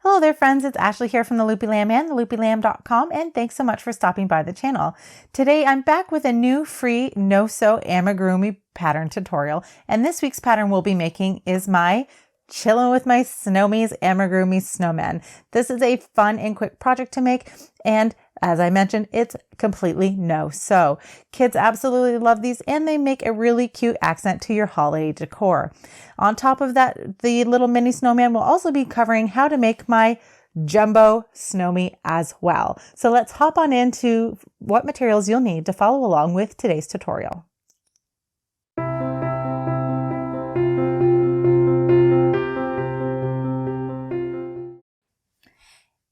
Hello there friends, it's Ashley here from the Loopy Lamb and theloopylamb.com, and thanks so much for stopping by the channel. Today I'm back with a new free no-sew amigurumi pattern tutorial, and this week's pattern we'll be making is my Chillin' with my Snowmies amigurumi snowmen. This is a fun and quick project to make, and as I mentioned, it's completely no-sew. Kids absolutely love these, and they make a really cute accent to your holiday decor. On top of that, the little mini snowman will also be covering how to make my jumbo snowmy as well. So let's hop on into what materials you'll need to follow along with today's tutorial.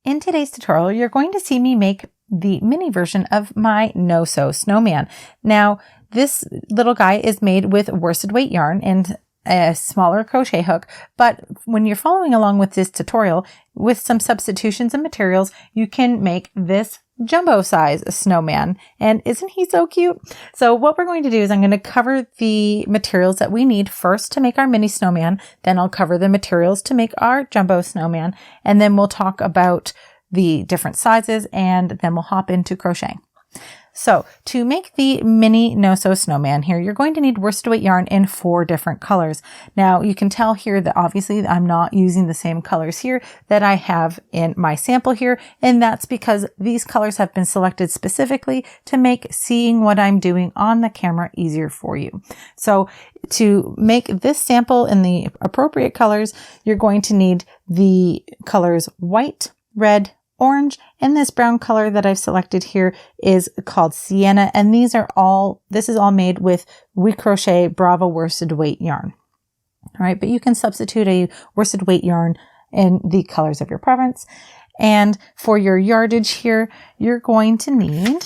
In today's tutorial, you're going to see me make the mini version of my no-sew snowman. Now, this little guy is made with worsted weight yarn and a smaller crochet hook, but when you're following along with this tutorial, with some substitutions and materials, you can make this jumbo size snowman. And isn't he so cute? So what we're going to do is I'm going to cover the materials that we need first to make our mini snowman. Then I'll cover the materials to make our jumbo snowman. And then we'll talk about the different sizes, and then we'll hop into crocheting. So to make the mini no-sew snowman here, you're going to need worsted weight yarn in 4 different colors. Now you can tell here that obviously I'm not using the same colors here that I have in my sample here, and that's because these colors have been selected specifically to make seeing what I'm doing on the camera easier for you. So to make this sample in the appropriate colors, you're going to need the colors white, red, orange, and this brown color that I've selected here is called sienna, and this is all made with We Crochet Bravo worsted weight yarn. All right, but you can substitute a worsted weight yarn in the colors of your preference. And for your yardage here, you're going to need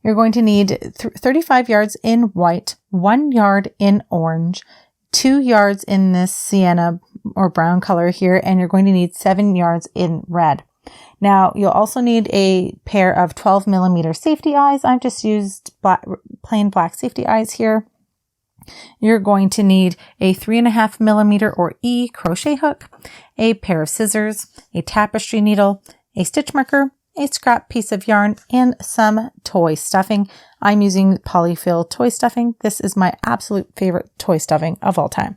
35 yards in white, 1 yard in orange, 2 yards in this sienna or brown color here, and you're going to need 7 yards in red. Now you'll also need a pair of 12mm safety eyes. I've just used plain black safety eyes here. You're going to need a 3.5mm or E crochet hook, a pair of scissors, a tapestry needle, a stitch marker, a scrap piece of yarn, and some toy stuffing. I'm using polyfill toy stuffing. This is my absolute favorite toy stuffing of all time.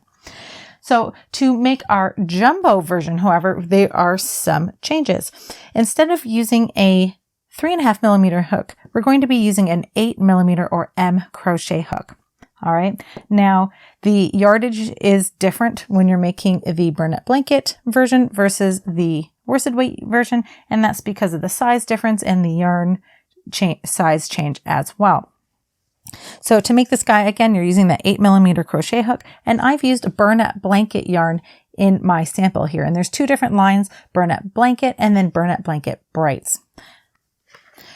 So to make our jumbo version, however, there are some changes. Instead of using a 3.5mm hook, we're going to be using an 8mm or M crochet hook. All right. Now the yardage is different when you're making the Burnett blanket version versus the worsted weight version, and that's because of the size difference and the yarn size change as well. So to make this guy, again, you're using the 8mm crochet hook, and I've used Burnett blanket yarn in my sample here. And there's 2 different lines, Burnett blanket and then Burnett blanket brights.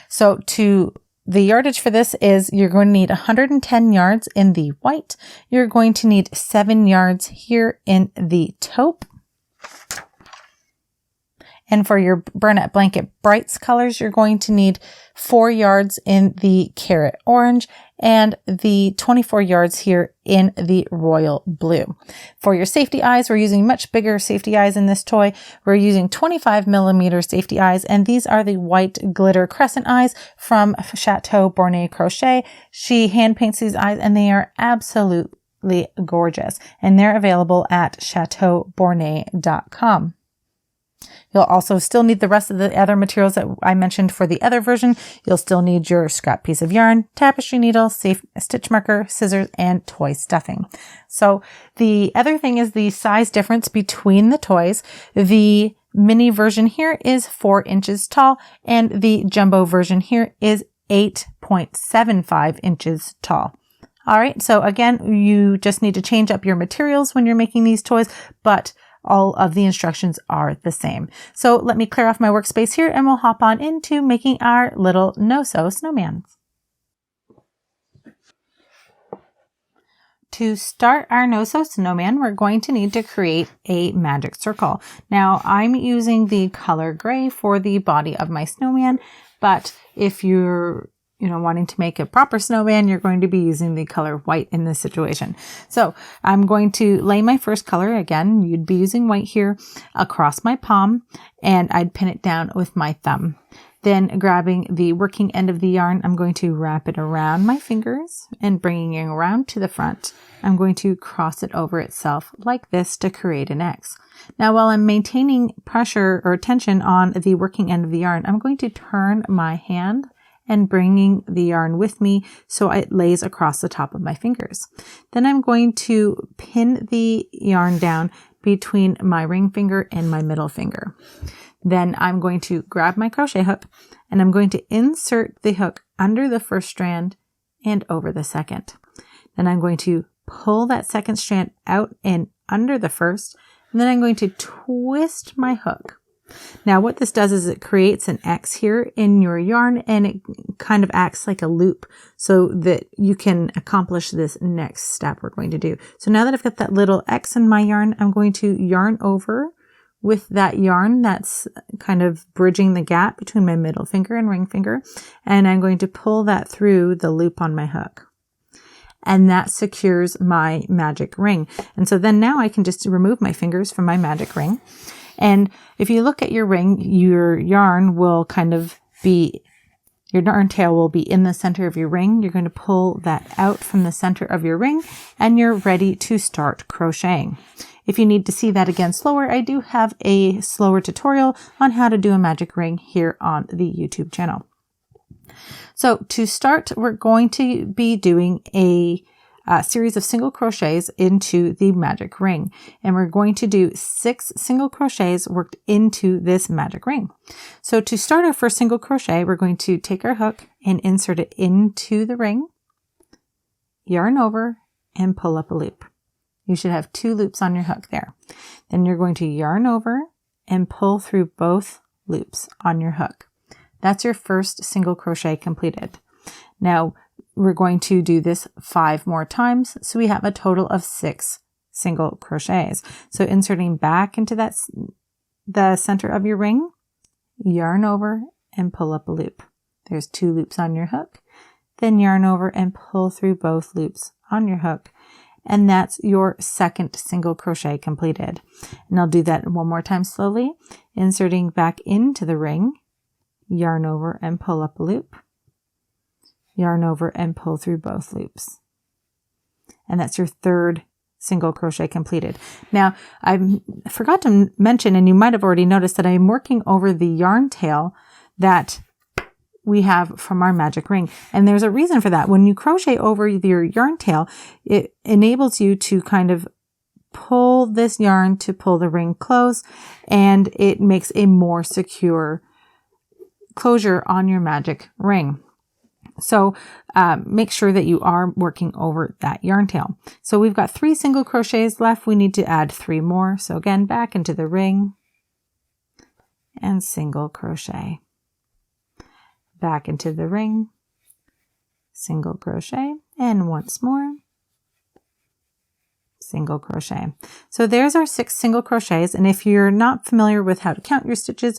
So the yardage for this is you're going to need 110 yards in the white. You're going to need 7 yards here in the taupe. And for your Burnett blanket brights colors, you're going to need 4 yards in the carrot orange and the 24 yards here in the royal blue. For your safety eyes, we're using much bigger safety eyes in this toy. We're using 25mm safety eyes, and these are the white glitter crescent eyes from Chateau Bornet Crochet. She hand paints these eyes, and they are absolutely gorgeous, and they're available at chateaubornet.com. You'll also still need the rest of the other materials that I mentioned for the other version. You'll still need your scrap piece of yarn, tapestry needle, stitch marker, scissors, and toy stuffing. So the other thing is the size difference between the toys. The mini version here is 4 inches tall, and the jumbo version here is 8.75 inches tall. All right, so again, you just need to change up your materials when you're making these toys, but all of the instructions are the same. So let me clear off my workspace here, and we'll hop on into making our little no-sew snowmans. To start our no-sew snowman, we're going to need to create a magic circle. Now I'm using the color gray for the body of my snowman, but if you're wanting to make a proper snowman, you're going to be using the color white in this situation. So I'm going to lay my first color. Again, you'd be using white here across my palm, and I'd pin it down with my thumb. Then grabbing the working end of the yarn, I'm going to wrap it around my fingers and bringing it around to the front. I'm going to cross it over itself like this to create an X. Now, while I'm maintaining pressure or tension on the working end of the yarn, I'm going to turn my hand and bringing the yarn with me so it lays across the top of my fingers. Then I'm going to pin the yarn down between my ring finger and my middle finger. Then I'm going to grab my crochet hook and I'm going to insert the hook under the first strand and over the second. Then I'm going to pull that second strand out and under the first, and then I'm going to twist my hook. Now what this does is it creates an X here in your yarn, and it kind of acts like a loop so that you can accomplish this next step we're going to do. So now that I've got that little X in my yarn, I'm going to yarn over with that yarn that's kind of bridging the gap between my middle finger and ring finger, and I'm going to pull that through the loop on my hook. And that secures my magic ring. And so then now I can just remove my fingers from my magic ring. And if you look at your ring, your yarn will your yarn tail will be in the center of your ring. You're going to pull that out from the center of your ring and you're ready to start crocheting. If you need to see that again slower, I do have a slower tutorial on how to do a magic ring here on the YouTube channel. So to start, we're going to be doing a series of single crochets into the magic ring, and we're going to do 6 single crochets worked into this magic ring. So to start our first single crochet, we're going to take our hook and insert it into the ring, yarn over, and pull up a loop. You should have 2 loops on your hook there. Then you're going to yarn over and pull through both loops on your hook. That's your first single crochet completed. Now we're going to do this 5 more times, so we have a total of 6 single crochets. So inserting back into the center of your ring, yarn over and pull up a loop. There's 2 loops on your hook. Then yarn over and pull through both loops on your hook. And that's your second single crochet completed. And I'll do that one more time slowly, inserting back into the ring, yarn over and pull up a loop, yarn over and pull through both loops. And that's your third single crochet completed. Now, I forgot to mention, and you might have already noticed, that I'm working over the yarn tail that we have from our magic ring. And there's a reason for that. When you crochet over your yarn tail, it enables you to kind of pull this yarn to pull the ring close, and it makes a more secure closure on your magic ring. So make sure that you are working over that yarn tail. So we've got 3 single crochets left. We need to add 3 more. So again, back into the ring and single crochet. Back into the ring, single crochet, and once more, single crochet. So there's our 6 single crochets. And if you're not familiar with how to count your stitches,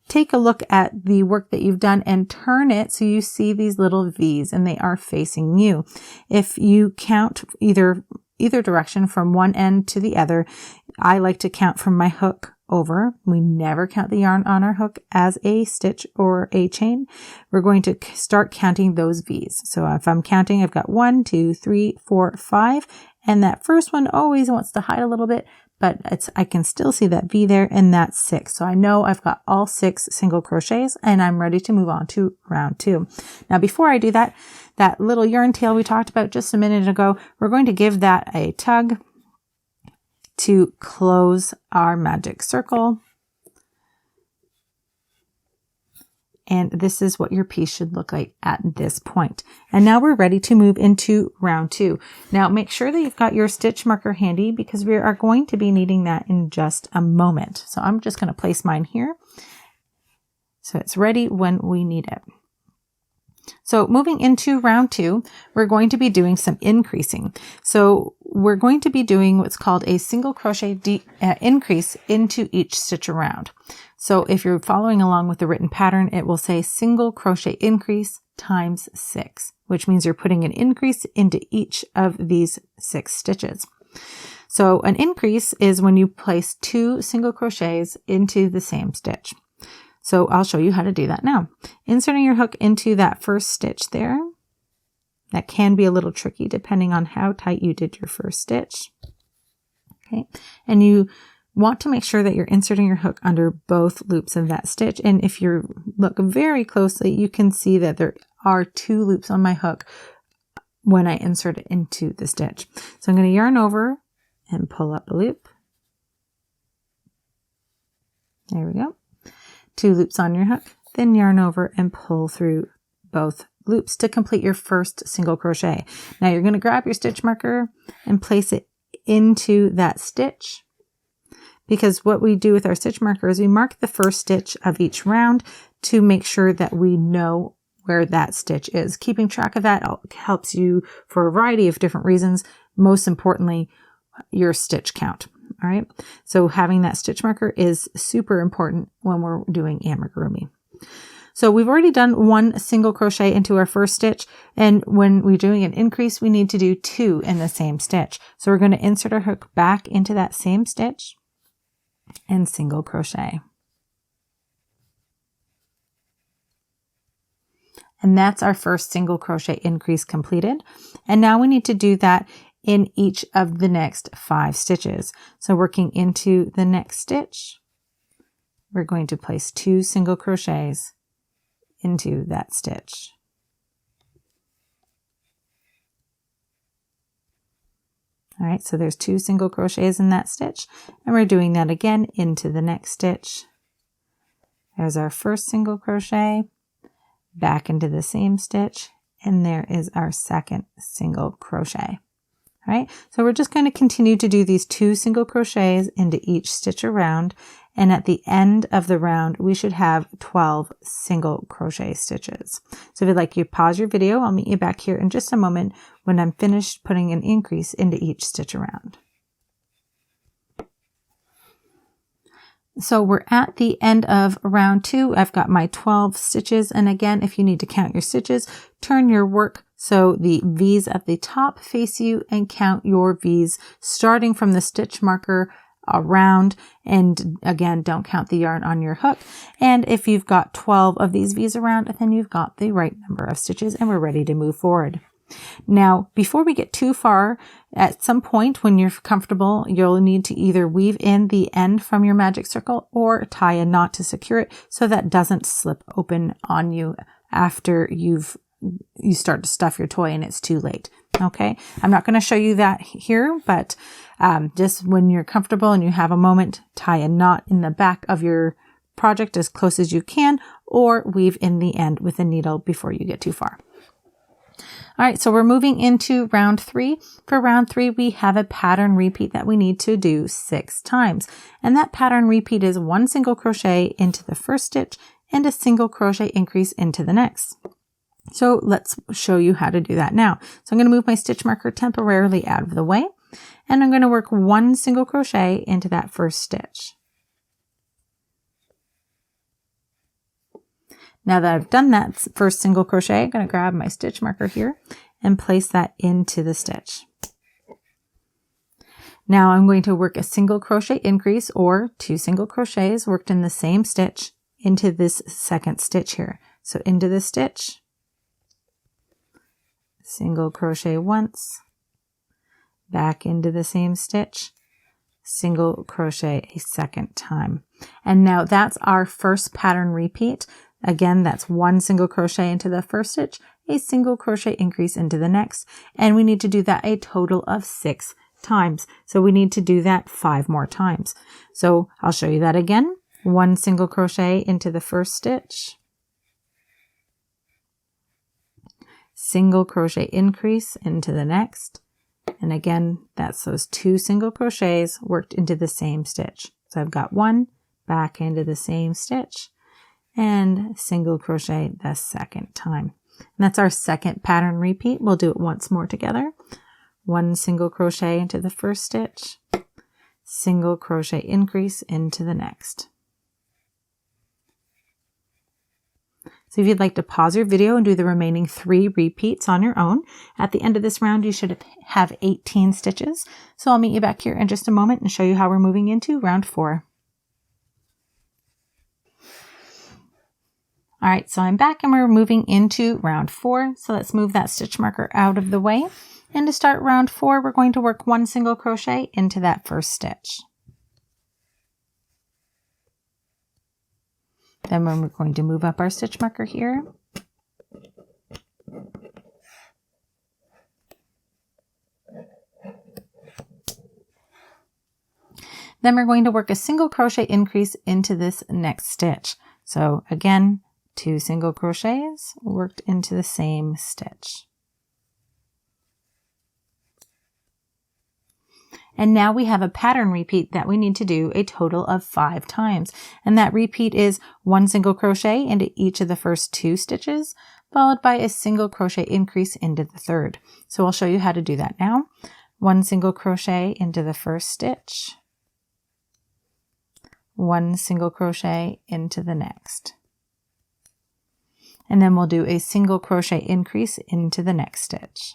take a look at the work that you've done and turn it so you see these little V's and they are facing you. If you count either direction from one end to the other, I like to count from my hook over. We never count the yarn on our hook as a stitch or a chain. We're going to start counting those V's. So if I'm counting, I've got 1, 2, 3, 4, 5, and that first one always wants to hide a little bit, but I can still see that V there, and that's 6. So I know I've got all 6 single crochets and I'm ready to move on to round 2. Now, before I do that, that little yarn tail we talked about just a minute ago, we're going to give that a tug to close our magic circle. And this is what your piece should look like at this point. And now we're ready to move into round 2. Now make sure that you've got your stitch marker handy because we are going to be needing that in just a moment. So I'm just going to place mine here so it's ready when we need it. So moving into round 2, we're going to be doing some increasing. So we're going to be doing what's called a single crochet increase into each stitch around. So if you're following along with the written pattern, it will say single crochet increase, times 6, which means you're putting an increase into each of these 6 stitches. So an increase is when you place 2 single crochets into the same stitch. So I'll show you how to do that now. Inserting your hook into that first stitch there. That can be a little tricky depending on how tight you did your first stitch. Okay, and you want to make sure that you're inserting your hook under both loops of that stitch. And if you look very closely, you can see that there are 2 loops on my hook when I insert it into the stitch. So I'm going to yarn over and pull up a loop. There we go. 2 loops on your hook, then yarn over and pull through both loops to complete your first single crochet. Now you're going to grab your stitch marker and place it into that stitch, because what we do with our stitch marker is we mark the first stitch of each round to make sure that we know where that stitch is. Keeping track of that helps you for a variety of different reasons, most importantly your stitch count. All right, so having that stitch marker is super important when we're doing amigurumi. So we've already done 1 single crochet into our first stitch, and when we're doing an increase, we need to do 2 in the same stitch. So we're going to insert our hook back into that same stitch and single crochet. And that's our first single crochet increase completed. And now we need to do that in each of the next 5 stitches. So working into the next stitch, we're going to place 2 single crochets into that stitch. All right, so there's 2 single crochets in that stitch, and we're doing that again into the next stitch. There's our first single crochet, back into the same stitch, and there is our second single crochet. All right, so we're just going to continue to do these 2 single crochets into each stitch around, and at the end of the round we should have 12 single crochet stitches. So if you'd like, you pause your video, I'll meet you back here in just a moment when I'm finished putting an increase into each stitch around. So we're at the end of round 2. I've got my 12 stitches, and again, if you need to count your stitches, turn your work so the V's at the top face you and count your V's starting from the stitch marker around, and again, don't count the yarn on your hook. And if you've got 12 of these V's around, then you've got the right number of stitches and we're ready to move forward. Now, before we get too far, at some point when you're comfortable, you'll need to either weave in the end from your magic circle or tie a knot to secure it so that doesn't slip open on you after you start to stuff your toy and it's too late. Okay, I'm not going to show you that here, but just when you're comfortable and you have a moment, tie a knot in the back of your project as close as you can, or weave in the end with a needle before you get too far. All right, so we're moving into round 3. For round 3, we have a pattern repeat that we need to do 6 times. And that pattern repeat is 1 single crochet into the first stitch and a single crochet increase into the next. So let's show you how to do that now. So I'm going to move my stitch marker temporarily out of the way, and I'm going to work 1 single crochet into that first stitch. Now that I've done that first single crochet, I'm going to grab my stitch marker here and place that into the stitch. Now I'm going to work a single crochet increase or 2 single crochets worked in the same stitch into this second stitch here. So into the stitch, single crochet once, back into the same stitch, single crochet a second time. And now that's our first pattern repeat. Again, that's 1 single crochet into the first stitch, a single crochet increase into the next, and we need to do that a total of 6 times. So we need to do that 5 more times. So I'll show you that again. 1 single crochet into the first stitch, single crochet increase into the next, and again, that's those 2 single crochets worked into the same stitch. So I've got 1, back into the same stitch, and single crochet the second time. And that's our second pattern repeat. We'll do it once more together. 1 single crochet into the first stitch, single crochet increase into the next. So if you'd like to pause your video and do the remaining 3 repeats on your own, at the end of this round, you should have 18 stitches. So I'll meet you back here in just a moment and show you how we're moving into round 4. All right, so I'm back and we're moving into round 4. So let's move that stitch marker out of the way. And to start round 4, we're going to work 1 single crochet into that first stitch. Then we're going to move up our stitch marker here. Then we're going to work a single crochet increase into this next stitch. So again, 2 single crochets worked into the same stitch. And now we have a pattern repeat that we need to do a total of 5 times. And that repeat is 1 single crochet into each of the first 2 stitches, followed by a single crochet increase into the third. So I'll show you how to do that now. 1 single crochet into the first stitch, 1 single crochet into the next. And then we'll do a single crochet increase into the next stitch.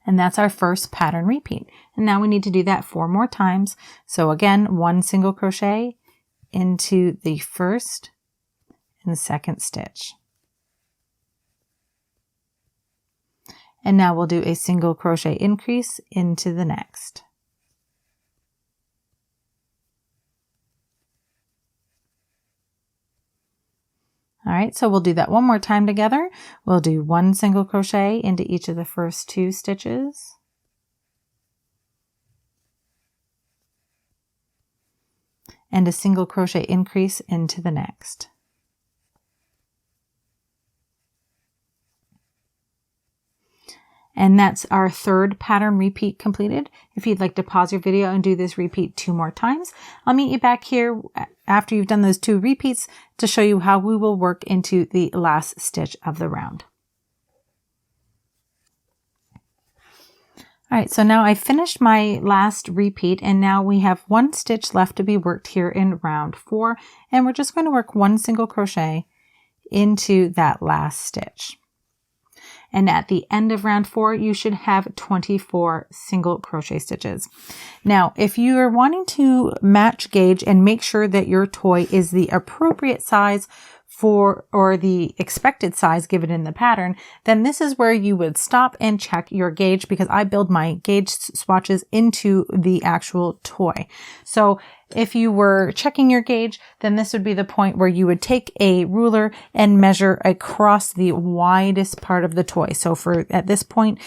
And that's our first pattern repeat. And now we need to do that 4 more times. So again, 1 single crochet into the first and second stitch. And now we'll do a single crochet increase into the next. All right, so we'll do that 1 more time together. We'll do 1 single crochet into each of the first 2 stitches. And a single crochet increase into the next. And that's our third pattern repeat completed. If you'd like to pause your video and do this repeat 2 more times, I'll meet you back here after you've done those 2 repeats to show you how we will work into the last stitch of the round. All right, so now I finished my last repeat and now we have 1 stitch left to be worked here in round 4. And we're just going to work 1 single crochet into that last stitch. And at the end of round 4, you should have 24 single crochet stitches. Now, if you are wanting to match gauge and make sure that your toy is the appropriate size for, or the expected size given in the pattern, then this is where you would stop and check your gauge, because I build my gauge swatches into the actual toy. So if you were checking your gauge, then this would be the point where you would take a ruler and measure across the widest part of the toy. So at this point,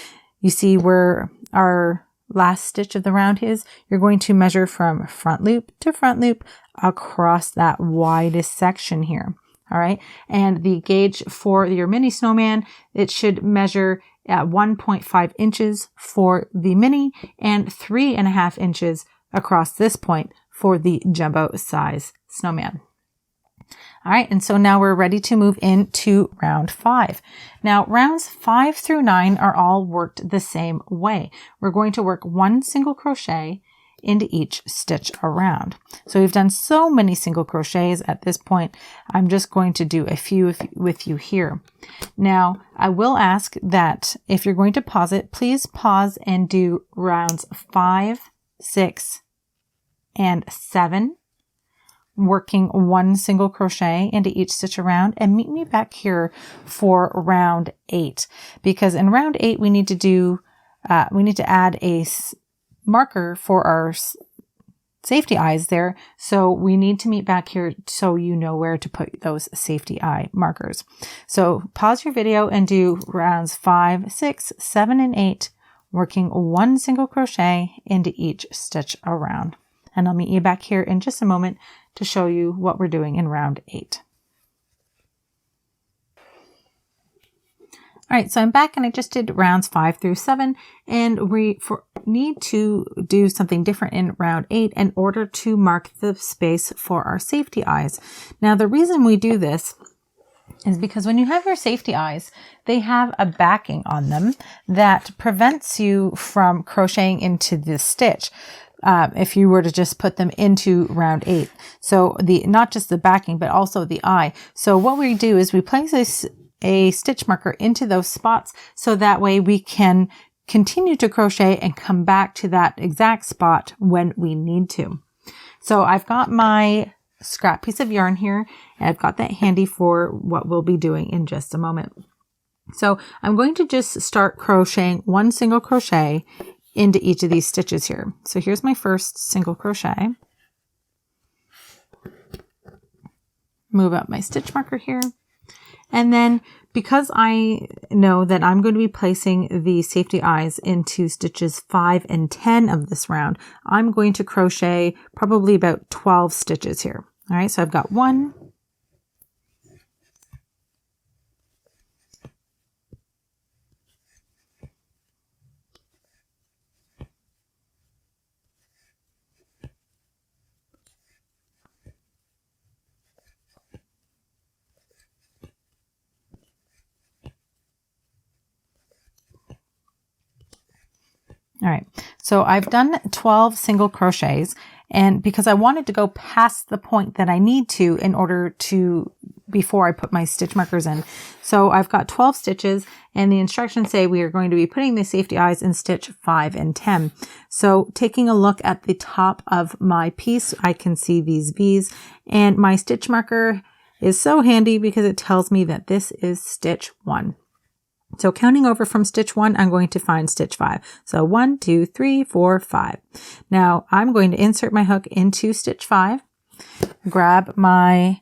you see where our last stitch of the round is, you're going to measure from front loop to front loop across that widest section here. All right. And the gauge for your mini snowman, it should measure at 1.5 inches for the mini and 3.5 inches across this point for the jumbo size snowman. All right. And so now we're ready to move into round 5. Now rounds 5 through 9 are all worked the same way. We're going to work 1 single crochet into each stitch around. So we've done so many single crochets at this point. I'm just going to do a few with you here. Now, I will ask that if you're going to pause it, please pause and do rounds 5, 6, and 7, working 1 single crochet into each stitch around, and meet me back here for round 8, because in round 8 we need to add a marker for our safety eyes there. So we need to meet back here so you know where to put those safety eye markers. So pause your video and do rounds 5, 6, 7, and 8, working 1 single crochet into each stitch around. And I'll meet you back here in just a moment to show you what we're doing in round 8. All right, so I'm back and I just did rounds 5 through 7, and we need to do something different in round 8 in order to mark the space for our safety eyes. Now, the reason we do this is because when you have your safety eyes, they have a backing on them that prevents you from crocheting into this stitch. if you were to just put them into round 8. So not just the backing, but also the eye. So what we do is we place a stitch marker into those spots, so that way we can continue to crochet and come back to that exact spot when we need to. So I've got my scrap piece of yarn here, and I've got that handy for what we'll be doing in just a moment. So I'm going to just start crocheting 1 single crochet into each of these stitches here. So here's my first single crochet. Move up my stitch marker here. And then because I know that I'm going to be placing the safety eyes into stitches 5 and 10 of this round, I'm going to crochet probably about 12 stitches here. All right, so I've got 1, 'All right, so I've done 12 single crochets, and because I wanted to go past the point that I need to in order to, before I put my stitch markers in. So I've got 12 stitches, and the instructions say we are going to be putting the safety eyes in stitch 5 and 10. So taking a look at the top of my piece, I can see these V's, and my stitch marker is so handy because it tells me that this is stitch 1. So counting over from stitch 1, I'm going to find stitch 5. So 1, 2, 3, 4, 5. Now I'm going to insert my hook into stitch 5, grab my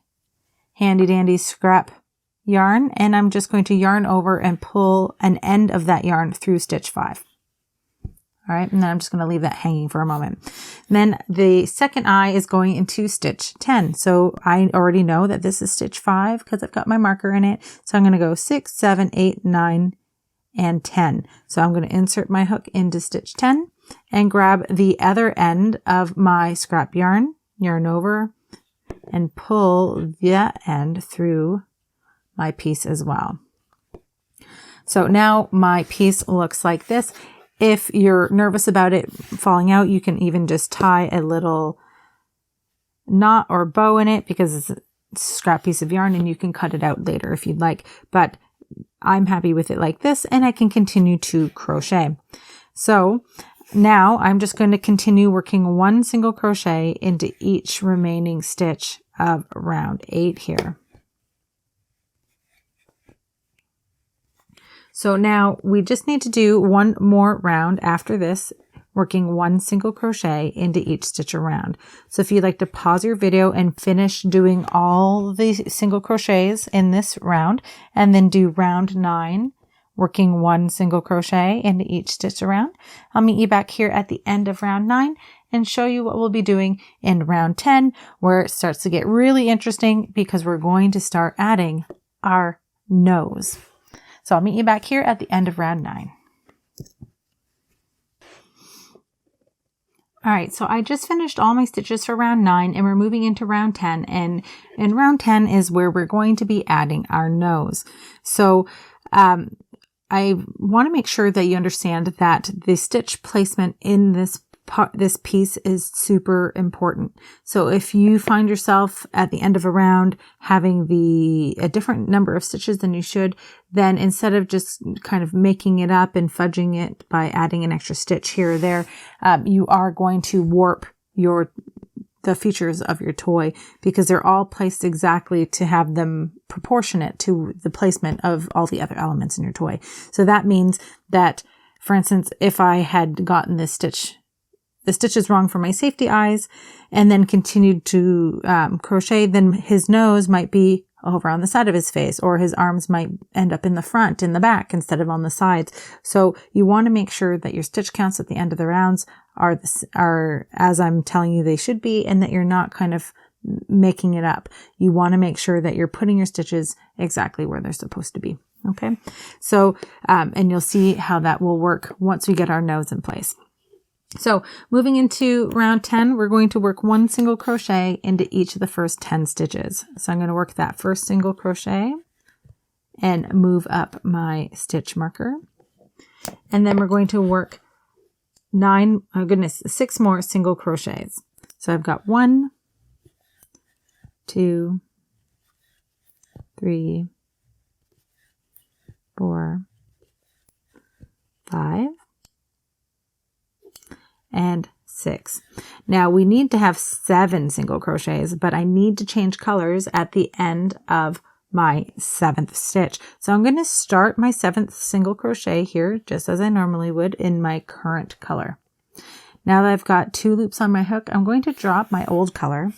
handy dandy scrap yarn, and I'm just going to yarn over and pull an end of that yarn through stitch 5. All right, and then I'm just going to leave that hanging for a moment. And then the second eye is going into stitch 10. So I already know that this is stitch 5 because I've got my marker in it. So I'm going to go 6, 7, 8, 9, and 10. So I'm going to insert my hook into stitch 10 and grab the other end of my scrap yarn, yarn over, and pull that end through my piece as well. So now my piece looks like this. If you're nervous about it falling out, you can even just tie a little knot or bow in it because it's a scrap piece of yarn, and you can cut it out later if you'd like. But I'm happy with it like this, and I can continue to crochet. So now I'm just going to continue working 1 single crochet into each remaining stitch of round 8 here. So now we just need to do 1 more round after this, working 1 single crochet into each stitch around. So if you'd like to pause your video and finish doing all the single crochets in this round, and then do round 9, working 1 single crochet into each stitch around, I'll meet you back here at the end of round 9 and show you what we'll be doing in round 10, where it starts to get really interesting because we're going to start adding our nose. So I'll meet you back here at the end of round 9. All right, so I just finished all my stitches for round 9, and we're moving into round 10. And in round 10 is where we're going to be adding our nose. So I want to make sure that you understand that the stitch placement in this piece is super important. So if you find yourself at the end of a round having a different number of stitches than you should, then instead of just kind of making it up and fudging it by adding an extra stitch here or there, you are going to warp the features of your toy because they're all placed exactly to have them proportionate to the placement of all the other elements in your toy. So that means that, for instance, if I had gotten the stitches wrong for my safety eyes and then continued to crochet, then his nose might be over on the side of his face, or his arms might end up in the front, in the back, instead of on the sides. So you want to make sure that your stitch counts at the end of the rounds are as I'm telling you they should be, and that you're not kind of making it up. You want to make sure that you're putting your stitches exactly where they're supposed to be. Okay. So, and you'll see how that will work once we get our nose in place. So moving into round 10, we're going to work 1 single crochet into each of the first 10 stitches. So I'm going to work that first single crochet and move up my stitch marker. And then we're going to work 6 more single crochets. So I've got 1, 2, 3, 4, 5, and 6. Now we need to have 7 single crochets, but I need to change colors at the end of my 7th stitch. So I'm going to start my 7th single crochet here, just as I normally would in my current color. Now that I've got 2 loops on my hook, I'm going to drop my old color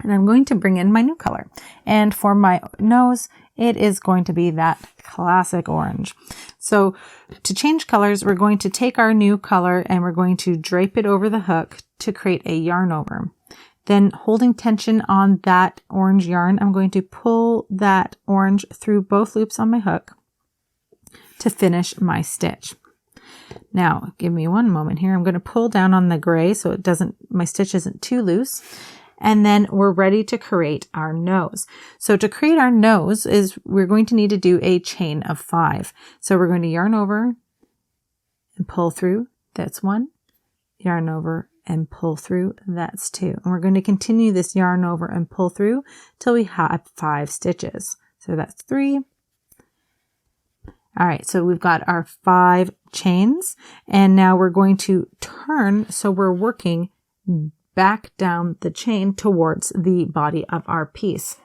and I'm going to bring in my new color. And for my nose, it is going to be that classic orange. So to change colors, we're going to take our new color and we're going to drape it over the hook to create a yarn over. Then holding tension on that orange yarn, I'm going to pull that orange through both loops on my hook to finish my stitch. Now, give me one moment here. I'm going to pull down on the gray so my stitch isn't too loose. And then we're ready to create our nose. So to create our nose we're going to need to do a chain of 5. So we're going to yarn over and pull through. That's 1. Yarn over and pull through. That's 2. And we're going to continue this yarn over and pull through till we have 5 stitches. So that's 3. All right, so we've got our 5 chains, and now we're going to turn so we're working back down the chain towards the body of our piece.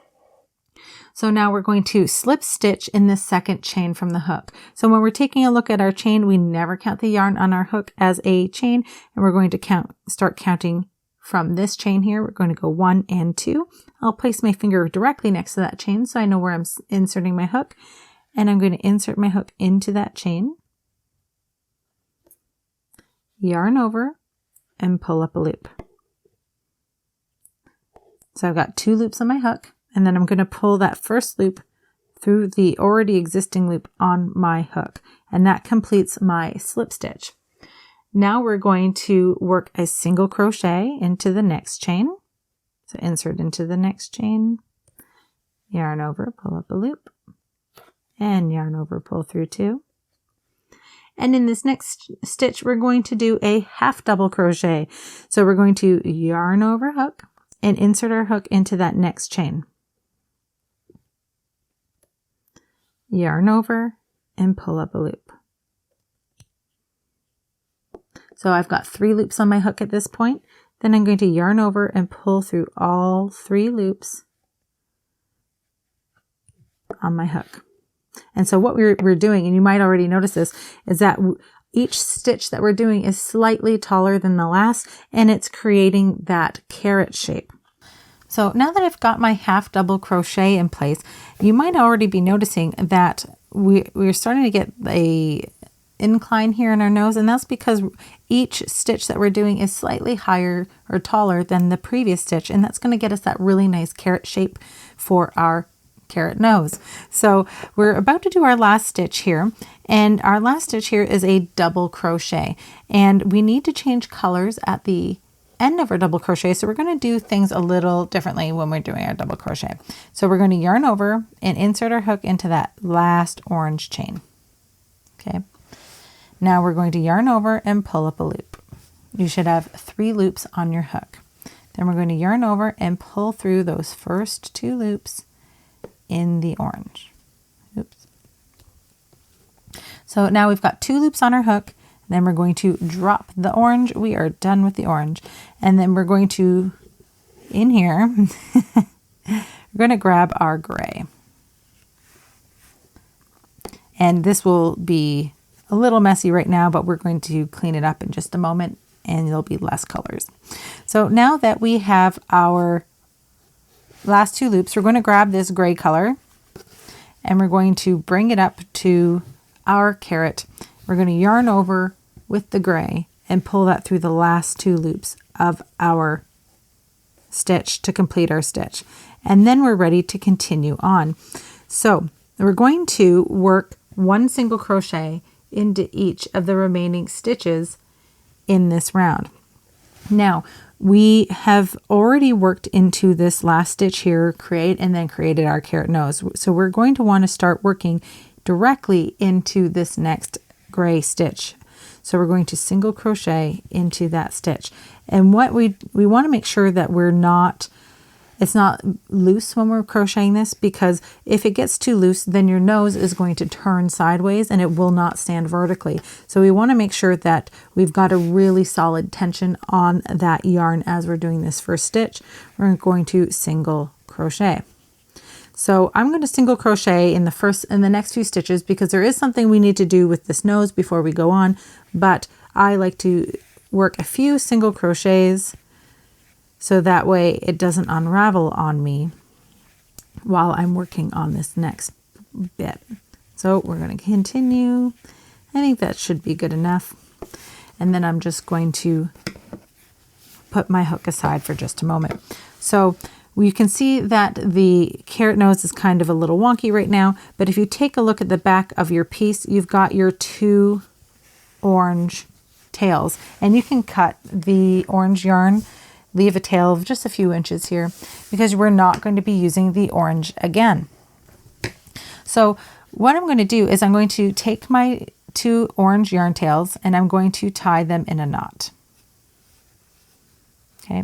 So now we're going to slip stitch in the 2nd chain from the hook. So when we're taking a look at our chain, we never count the yarn on our hook as a chain, and we're going to start counting from this chain here. We're going to go 1 and 2. I'll place my finger directly next to that chain so I know where I'm inserting my hook, and I'm going to insert my hook into that chain, yarn over, and pull up a loop. So I've got 2 loops on my hook, and then I'm going to pull that first loop through the already existing loop on my hook, and that completes my slip stitch. Now we're going to work a single crochet into the next chain. So insert into the next chain, yarn over, pull up a loop, and yarn over, pull through 2. And in this next stitch, we're going to do a half double crochet. So we're going to yarn over hook and insert our hook into that next chain. Yarn over and pull up a loop. So I've got 3 loops on my hook at this point. Then I'm going to yarn over and pull through all 3 loops on my hook. And so what we're doing, and you might already notice this, is that each stitch that we're doing is slightly taller than the last, and it's creating that carrot shape. So now that I've got my half double crochet in place, you might already be noticing that we're starting to get a incline here in our nose, and that's because each stitch that we're doing is slightly higher or taller than the previous stitch, and that's going to get us that really nice carrot shape for our carrot nose. So we're about to do our last stitch here, and our last stitch here is a double crochet, and we need to change colors at the end of our double crochet. So we're going to do things a little differently when we're doing our double crochet. So we're going to yarn over and insert our hook into that last orange chain. Okay. Now we're going to yarn over and pull up a loop. You should have 3 loops on your hook. Then we're going to yarn over and pull through those first 2 loops in the orange. Oops. So now we've got 2 loops on our hook. Then we're going to drop the orange. We are done with the orange. And then we're going to, in here, we're going to grab our gray. And this will be a little messy right now, but we're going to clean it up in just a moment and there'll be less colors. So now that we have our last 2 loops, we're going to grab this gray color and we're going to bring it up to our carrot. We're going to yarn over with the gray and pull that through the last 2 loops of our stitch to complete our stitch. And then we're ready to continue on. So we're going to work 1 single crochet into each of the remaining stitches in this round. Now we have already worked into this last stitch here, created our carrot nose. So we're going to want to start working directly into this next gray stitch. So we're going to single crochet into that stitch. And what we want to make sure that it's not loose when we're crocheting this, because if it gets too loose, then your nose is going to turn sideways and it will not stand vertically. So we want to make sure that we've got a really solid tension on that yarn as we're doing this first stitch. We're going to single crochet. So I'm going to single crochet in the next few stitches, because there is something we need to do with this nose before we go on, but I like to work a few single crochets so that way it doesn't unravel on me while I'm working on this next bit. So we're going to continue. I think that should be good enough. And then I'm just going to put my hook aside for just a moment. So you can see that the carrot nose is kind of a little wonky right now, but if you take a look at the back of your piece, you've got your 2 orange tails, and you can cut the orange yarn, leave a tail of just a few inches here, because we're not going to be using the orange again. So what I'm going to do is I'm going to take my 2 orange yarn tails and I'm going to tie them in a knot. Okay.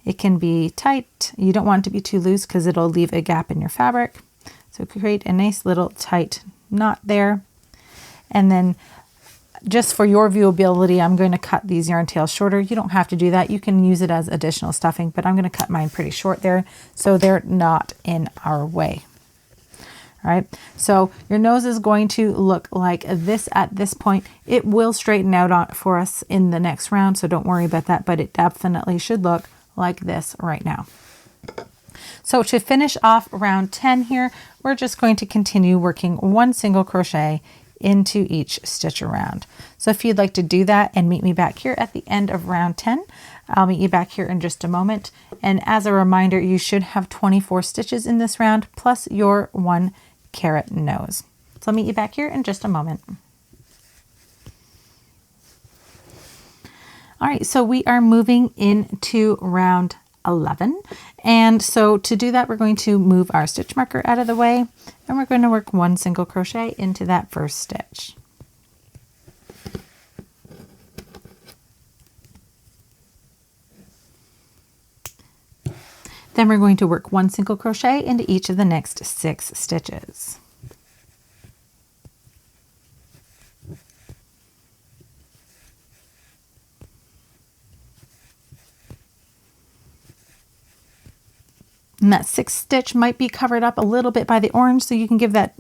It can be tight. You don't want it to be too loose because it'll leave a gap in your fabric. So create a nice little tight knot there. And then just for your viewability, I'm going to cut these yarn tails shorter. You don't have to do that. You can use it as additional stuffing, but I'm going to cut mine pretty short there so they're not in our way. All right, so your nose is going to look like this at this point. It will straighten out for us in the next round, so don't worry about that, but it definitely should look like this right now. So to finish off round 10 here, we're just going to continue working 1 single crochet into each stitch around. So if you'd like to do that and meet me back here at the end of round 10, I'll meet you back here in just a moment. And as a reminder, you should have 24 stitches in this round plus your 1 carrot nose. So I'll meet you back here in just a moment. All right, so we are moving into round 11. And so to do that, we're going to move our stitch marker out of the way, and we're going to work 1 single crochet into that first stitch. Then we're going to work 1 single crochet into each of the next 6 stitches. And that 6th stitch might be covered up a little bit by the orange, so you can give that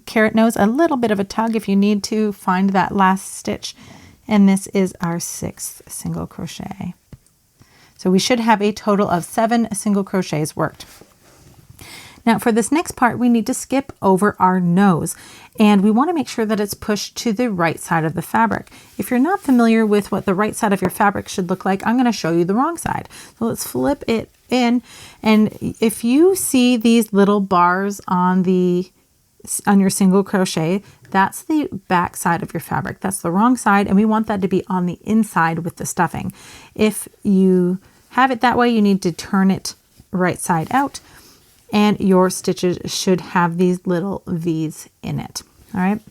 carrot nose a little bit of a tug if you need to find that last stitch. And this is our 6th single crochet. So we should have a total of 7 single crochets worked. Now for this next part, we need to skip over our nose, and we want to make sure that it's pushed to the right side of the fabric. If you're not familiar with what the right side of your fabric should look like, I'm going to show you the wrong side. So let's flip it in, and if you see these little bars on your single crochet, that's the back side of your fabric. That's the wrong side, and we want that to be on the inside with the stuffing. If you have it that way, you need to turn it right side out, and your stitches should have these little V's in it. All right.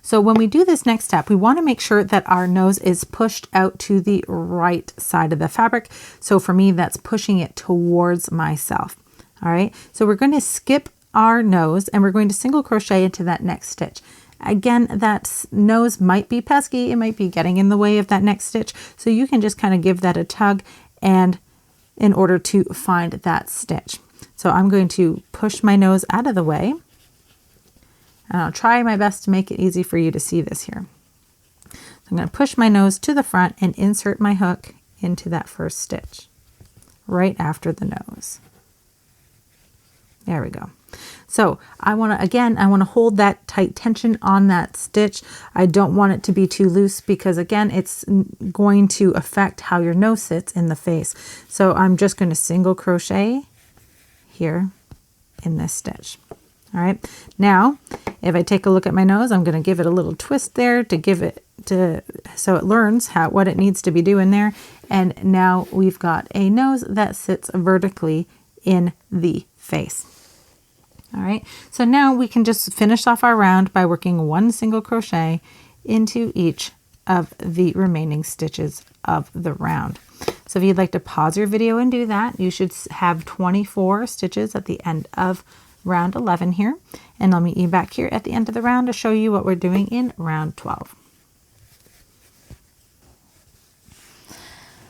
So when we do this next step, we want to make sure that our nose is pushed out to the right side of the fabric. So for me, that's pushing it towards myself. All right. So we're going to skip our nose and we're going to single crochet into that next stitch. Again, that nose might be pesky. It might be getting in the way of that next stitch. So you can just kind of give that a tug and in order to find that stitch. So I'm going to push my nose out of the way, and I'll try my best to make it easy for you to see this here. So I'm going to push my nose to the front and insert my hook into that first stitch right after the nose. There we go. So I want to hold that tight tension on that stitch. I don't want it to be too loose because again, it's going to affect how your nose sits in the face. So I'm just going to single crochet here in this stitch. All right. Now, if I take a look at my nose, I'm going to give it a little twist there so it learns what it needs to be doing there. And now we've got a nose that sits vertically in the face. All right. So now we can just finish off our round by working 1 single crochet into each of the remaining stitches of the round. So if you'd like to pause your video and do that, you should have 24 stitches at the end of round 11 here. And I'll meet you back here at the end of the round to show you what we're doing in round 12.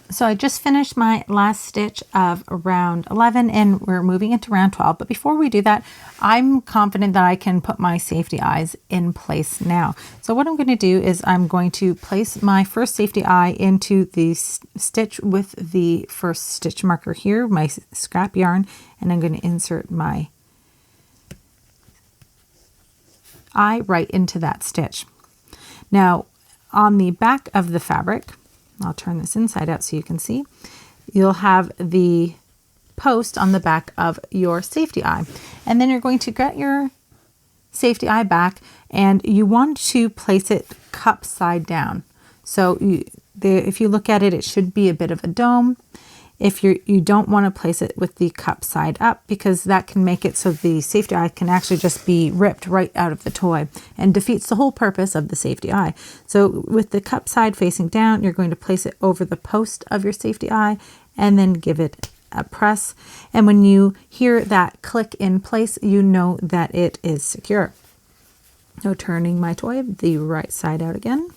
So I just finished my last stitch of round 11 and we're moving into round 12. But before we do that, I'm confident that I can put my safety eyes in place now. So what I'm going to do is I'm going to place my first safety eye into the stitch with the first stitch marker here, my scrap yarn, and I'm going to insert my eye right into that stitch. Now on the back of the fabric, I'll turn this inside out so you can see, you'll have the post on the back of your safety eye. And then you're going to get your safety eye back and you want to place it cup side down. So if you look at it, it should be a bit of a dome. If you don't want to place it with the cup side up, because that can make it so the safety eye can actually just be ripped right out of the toy and defeats the whole purpose of the safety eye. So with the cup side facing down, you're going to place it over the post of your safety eye and then give it a press. And when you hear that click in place, you know that it is secure. So turning my toy the right side out again.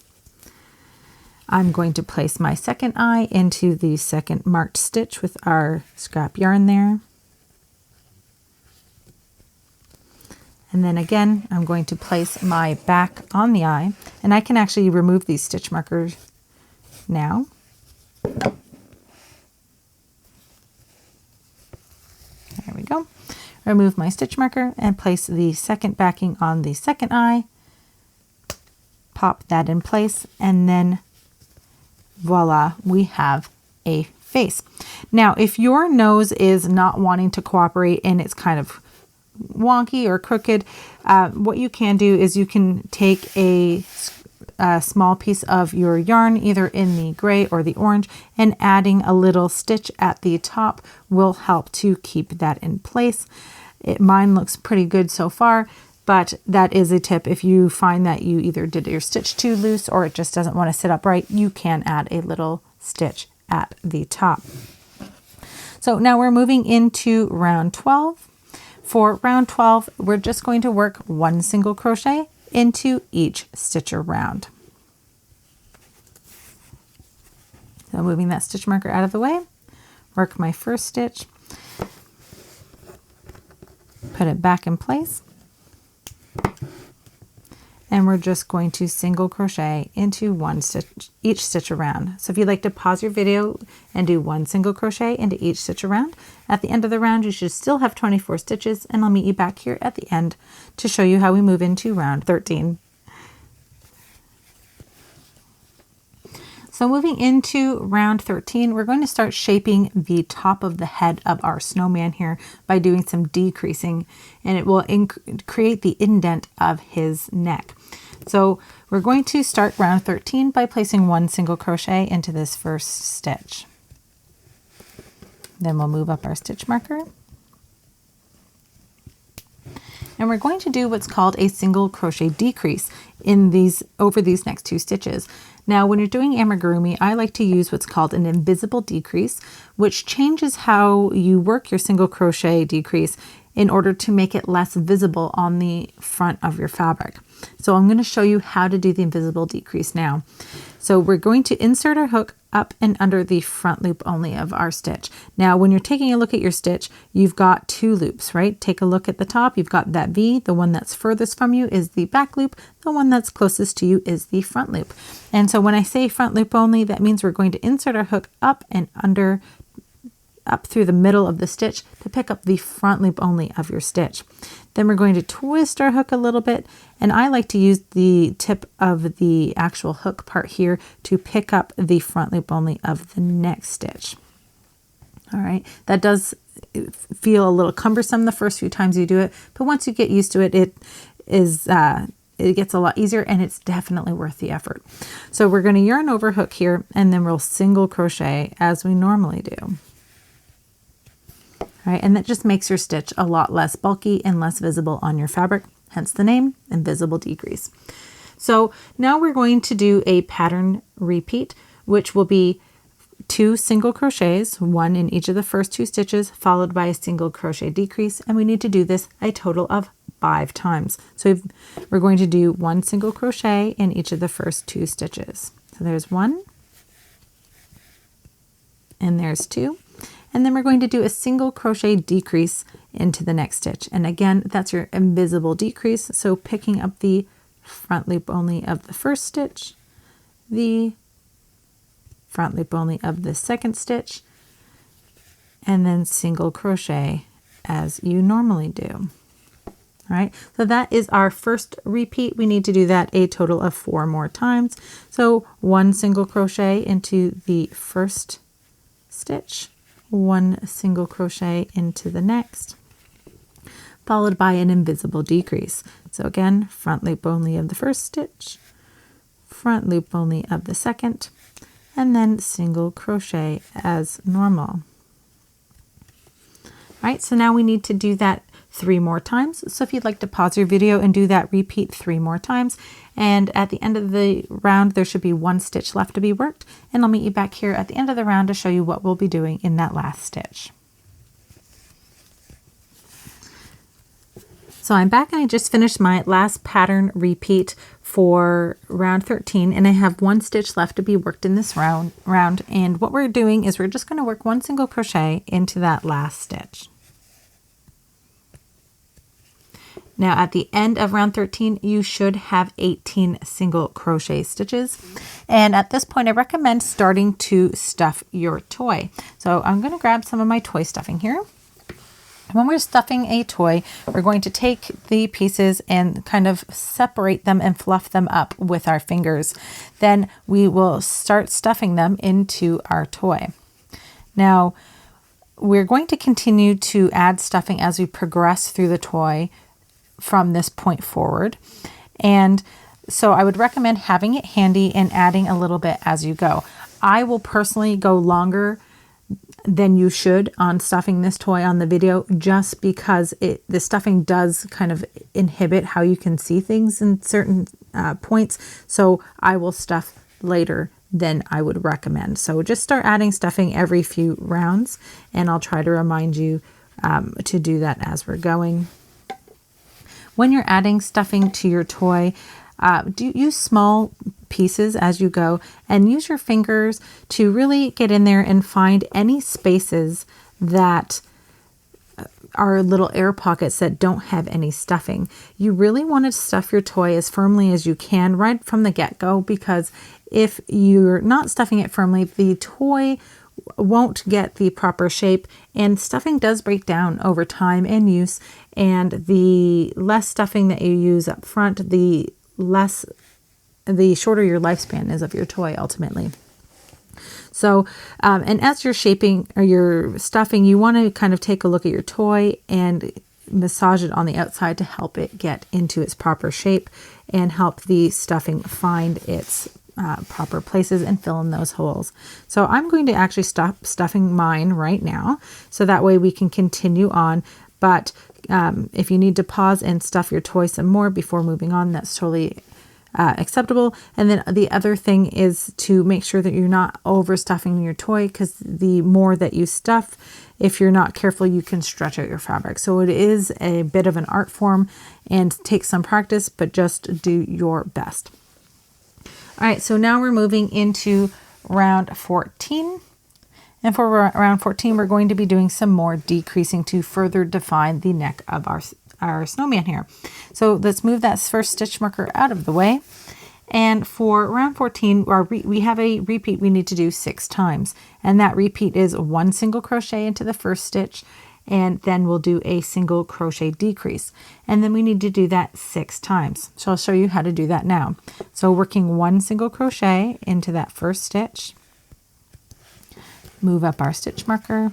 I'm going to place my second eye into the second marked stitch with our scrap yarn there. And then again, I'm going to place my back on the eye, and I can actually remove these stitch markers now. There we go. Remove my stitch marker and place the second backing on the second eye. Pop that in place, and then voila, we have a face. Now, if your nose is not wanting to cooperate and it's kind of wonky or crooked, what you can do is you can take a small piece of your yarn, either in the gray or the orange, and adding a little stitch at the top will help to keep that in place. Mine looks pretty good so far. But that is a tip. If you find that you either did your stitch too loose or it just doesn't want to sit up right, you can add a little stitch at the top. So now we're moving into round 12. For round 12, we're just going to work one single crochet into each stitch around. So moving that stitch marker out of the way, work my first stitch, put it back in place. And we're just going to single crochet into one stitch, each stitch around. So if you'd like to pause your video and do one single crochet into each stitch around, at the end of the round, you should still have 24 stitches, and I'll meet you back here at the end to show you how we move into round 13. So moving into round 13, we're going to start shaping the top of the head of our snowman here by doing some decreasing, and it will create the indent of his neck. So we're going to start round 13 by placing one single crochet into this first stitch. Then we'll move up our stitch marker. And we're going to do what's called a single crochet decrease over these next two stitches. Now, when you're doing amigurumi, I like to use what's called an invisible decrease, which changes how you work your single crochet decrease in order to make it less visible on the front of your fabric. So I'm going to show you how to do the invisible decrease now. So we're going to insert our hook up and under the front loop only of our stitch. Now, when you're taking a look at your stitch, you've got two loops, right? Take a look at the top. You've got that V. The one that's furthest from you is the back loop. The one that's closest to you is the front loop. And so when I say front loop only, that means we're going to insert our hook up and under, up through the middle of the stitch to pick up the front loop only of your stitch. Then we're going to twist our hook a little bit, and I like to use the tip of the actual hook part here to pick up the front loop only of the next stitch. All right, that does feel a little cumbersome the first few times you do it, but once you get used to it, it gets a lot easier, and it's definitely worth the effort. So we're going to yarn over hook here, and then we'll single crochet as we normally do. All right, and that just makes your stitch a lot less bulky and less visible on your fabric, hence the name, invisible decrease. So now we're going to do a pattern repeat, which will be 2 single crochets, 1 in each of the first 2 stitches, followed by a single crochet decrease. And we need to do this a total of 5 times. So we're going to do 1 single crochet in each of the first 2 stitches. So there's 1, and there's 2. And then we're going to do a single crochet decrease into the next stitch. And again, that's your invisible decrease. So picking up the front loop only of the first stitch, the front loop only of the second stitch, and then single crochet as you normally do. All right, so that is our first repeat. We need to do that a total of 4 more times. So 1 single crochet into the first stitch, 1 single crochet into the next, followed by an invisible decrease. So again, front loop only of the first stitch, front loop only of the second, and then single crochet as normal. All right, so now we need to do that 3 more times. So if you'd like to pause your video and do that repeat 3 more times, and at the end of the round there should be 1 stitch left to be worked, and I'll meet you back here at the end of the round to show you what we'll be doing in that last stitch. So I'm back and I just finished my last pattern repeat for round 13, and I have 1 stitch left to be worked in this round. And what we're doing is we're just going to work 1 single crochet into that last stitch. Now at the end of round 13, you should have 18 single crochet stitches. And at this point, I recommend starting to stuff your toy. So I'm going to grab some of my toy stuffing here. When we're stuffing a toy, we're going to take the pieces and kind of separate them and fluff them up with our fingers. Then we will start stuffing them into our toy. Now, we're going to continue to add stuffing as we progress through the toy from this point forward. And so I would recommend having it handy and adding a little bit as you go. I will personally go longer than you should on stuffing this toy on the video, just because the stuffing does kind of inhibit how you can see things in certain points. So I will stuff later than I would recommend. So just start adding stuffing every few rounds, and I'll try to remind you to do that as we're going. When you're adding stuffing to your toy, do use small pieces as you go, and use your fingers to really get in there and find any spaces that are little air pockets that don't have any stuffing. You really want to stuff your toy as firmly as you can right from the get-go, because if you're not stuffing it firmly, the toy won't get the proper shape, and stuffing does break down over time and use, and the less stuffing that you use up front, the shorter your lifespan is of your toy ultimately. So, and as you're shaping or you're stuffing, you want to kind of take a look at your toy and massage it on the outside to help it get into its proper shape and help the stuffing find its proper places and fill in those holes. So I'm going to actually stop stuffing mine right now, so that way we can continue on. But if you need to pause and stuff your toy some more before moving on, that's totally acceptable. And then the other thing is to make sure that you're not overstuffing your toy, because the more that you stuff, if you're not careful, you can stretch out your fabric. So it is a bit of an art form and takes some practice, but just do your best. All right, so now we're moving into round 14. And for round 14, we're going to be doing some more decreasing to further define the neck of our snowman here. So let's move that first stitch marker out of the way. And for round 14, we have a repeat we need to do 6 times. And that repeat is 1 single crochet into the first stitch, and then we'll do a single crochet decrease. And then we need to do that 6 times. So I'll show you how to do that now. So working 1 single crochet into that first stitch, move up our stitch marker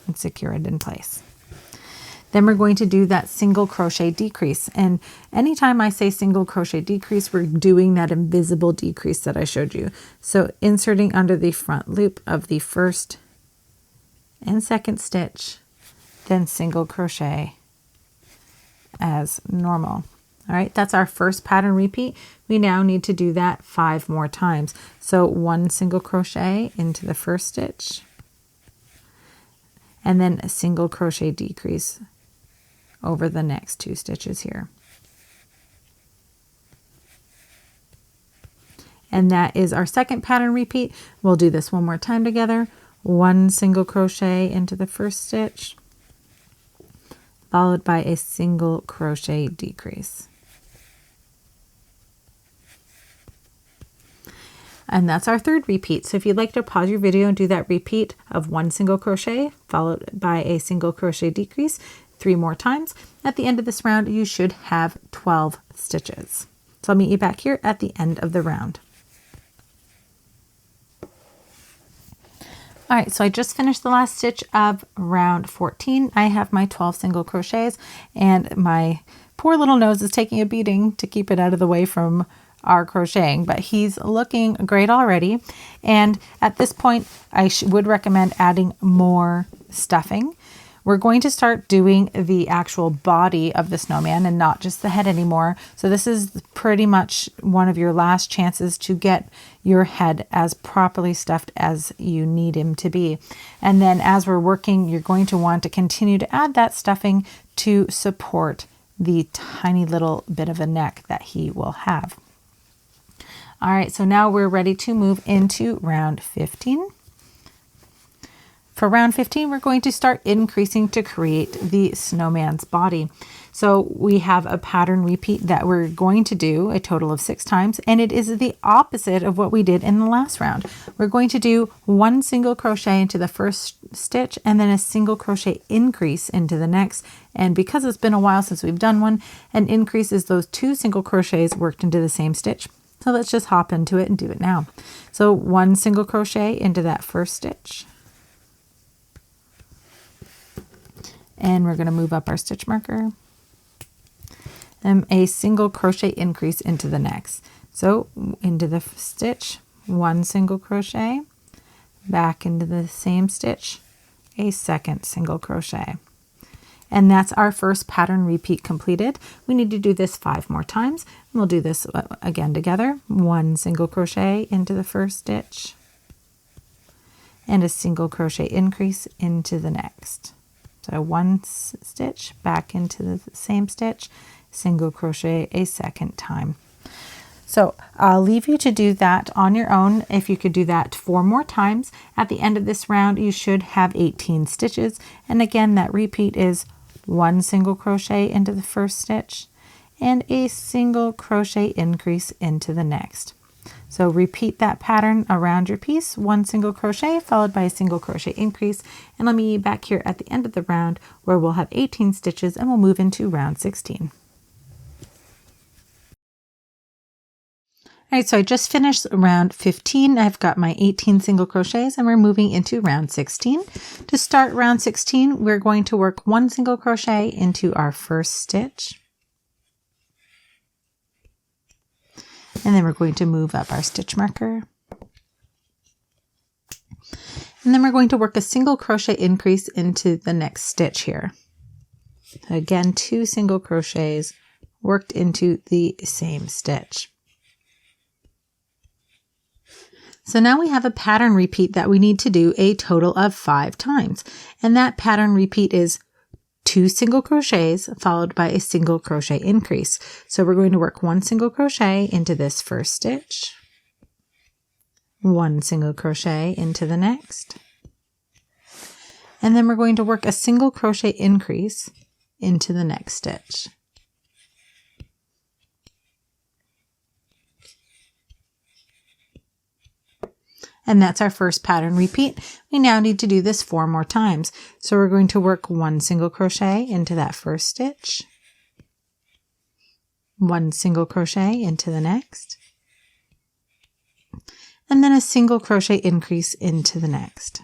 and secure it in place. Then we're going to do that single crochet decrease. And anytime I say single crochet decrease, we're doing that invisible decrease that I showed you. So inserting under the front loop of the first and second stitch, then single crochet as normal. All right, that's our first pattern repeat. We now need to do that 5 more times. So 1 single crochet into the first stitch, and then a single crochet decrease over the next 2 stitches here. And that is our second pattern repeat. We'll do this one more time together. 1 single crochet into the first stitch, followed by a single crochet decrease. And that's our third repeat. So if you'd like to pause your video and do that repeat of 1 single crochet followed by a single crochet decrease 3 more times, at the end of this round you should have 12 stitches. So I'll meet you back here at the end of the round. All right, so I just finished the last stitch of round 14. I have my 12 single crochets, and my poor little nose is taking a beating to keep it out of the way from our crocheting, but he's looking great already. And at this point, I would recommend adding more stuffing. We're going to start doing the actual body of the snowman and not just the head anymore. So this is pretty much one of your last chances to get your head as properly stuffed as you need him to be. And then as we're working, you're going to want to continue to add that stuffing to support the tiny little bit of a neck that he will have. All right, so now we're ready to move into round 15. For round 15, we're going to start increasing to create the snowman's body. So we have a pattern repeat that we're going to do a total of 6 times, and it is the opposite of what we did in the last round. We're going to do 1 single crochet into the first stitch and then a single crochet increase into the next. And because it's been a while since we've done one, an increase is those 2 single crochets worked into the same stitch. So let's just hop into it and do it now. So 1 single crochet into that first stitch. And we're going to move up our stitch marker. And a single crochet increase into the next. So into the stitch, 1 single crochet, back into the same stitch, a second single crochet. And that's our first pattern repeat completed. We need to do this 5 more times. We'll do this again together. 1 single crochet into the first stitch and a single crochet increase into the next. So 1 stitch, back into the same stitch, single crochet a second time. So I'll leave you to do that on your own. If you could do that 4 more times, at the end of this round, you should have 18 stitches. And again, that repeat is 1 single crochet into the first stitch and a single crochet increase into the next. So repeat that pattern around your piece, 1 single crochet followed by a single crochet increase. And let me back here at the end of the round where we'll have 18 stitches and we'll move into round 16. All right, so I just finished round 15. I've got my 18 single crochets and we're moving into round 16. To start round 16, we're going to work 1 single crochet into our first stitch. And then we're going to move up our stitch marker. And then we're going to work a single crochet increase into the next stitch here. Again, 2 single crochets worked into the same stitch. So now we have a pattern repeat that we need to do a total of 5 times. And that pattern repeat is 2 single crochets followed by a single crochet increase. So we're going to work 1 single crochet into this first stitch, 1 single crochet into the next, and then we're going to work a single crochet increase into the next stitch. And that's our first pattern repeat. We now need to do this 4 more times. So we're going to work 1 single crochet into that first stitch, 1 single crochet into the next, and then a single crochet increase into the next.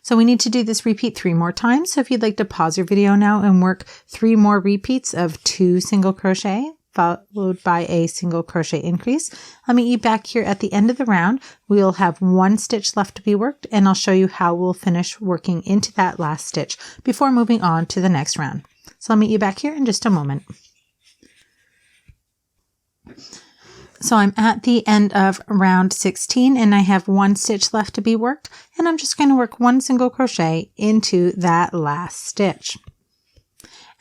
So we need to do this repeat 3 more times. So if you'd like to pause your video now and work 3 more repeats of 2 single crochet followed by a single crochet increase. I'll meet you back here at the end of the round. We'll have 1 stitch left to be worked, and I'll show you how we'll finish working into that last stitch before moving on to the next round. So I'll meet you back here in just a moment. So I'm at the end of round 16 and I have 1 stitch left to be worked, and I'm just going to work 1 single crochet into that last stitch.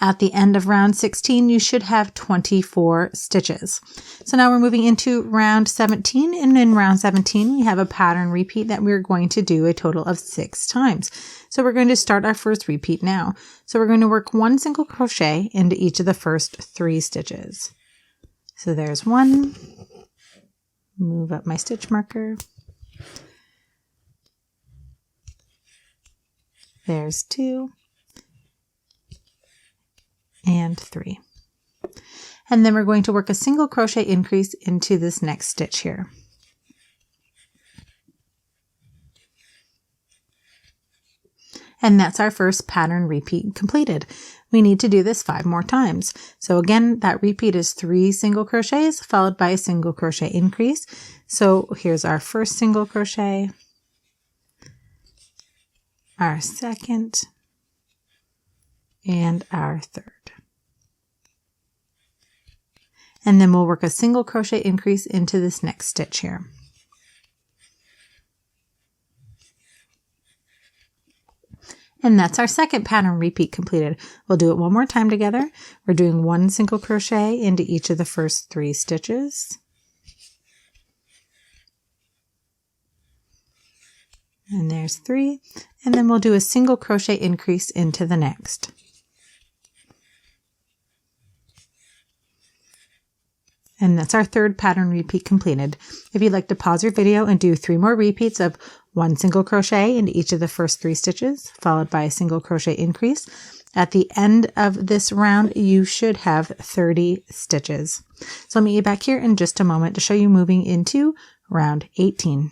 At the end of round 16, you should have 24 stitches. So now we're moving into round 17, and in round 17, we have a pattern repeat that we're going to do a total of 6 times. So we're going to start our first repeat now. So we're going to work 1 single crochet into each of the first 3 stitches. So there's 1, move up my stitch marker, there's 2, and 3. And then we're going to work a single crochet increase into this next stitch here. And that's our first pattern repeat completed. We need to do this 5 more times. So again, that repeat is 3 single crochets followed by a single crochet increase. So here's our first single crochet, our second, and our third. And then we'll work a single crochet increase into this next stitch here. And that's our second pattern repeat completed. We'll do it 1 more time together. We're doing 1 single crochet into each of the first 3 stitches. And there's 3. And then we'll do a single crochet increase into the next. And that's our third pattern repeat completed. If you'd like to pause your video and do 3 more repeats of 1 single crochet into each of the first 3 stitches, followed by a single crochet increase, at the end of this round, you should have 30 stitches. So I'll meet you back here in just a moment to show you moving into round 18.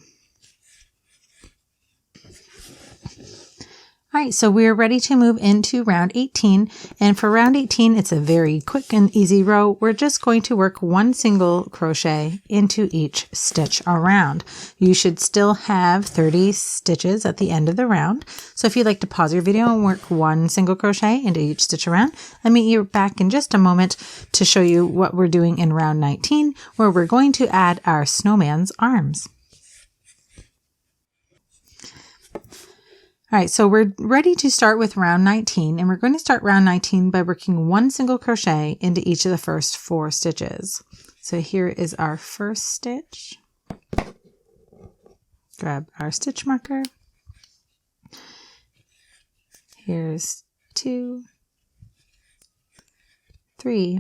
All right, so we're ready to move into round 18, and for round 18, it's a very quick and easy row. We're just going to work 1 single crochet into each stitch around. You should still have 30 stitches at the end of the round. So if you'd like to pause your video and work 1 single crochet into each stitch around, I'll meet you back in just a moment to show you what we're doing in round 19, where we're going to add our snowman's arms. All right, so we're ready to start with round 19, and we're going to start round 19 by working 1 single crochet into each of the first 4 stitches. So here is our first stitch. Grab our stitch marker. Here's 2, 3,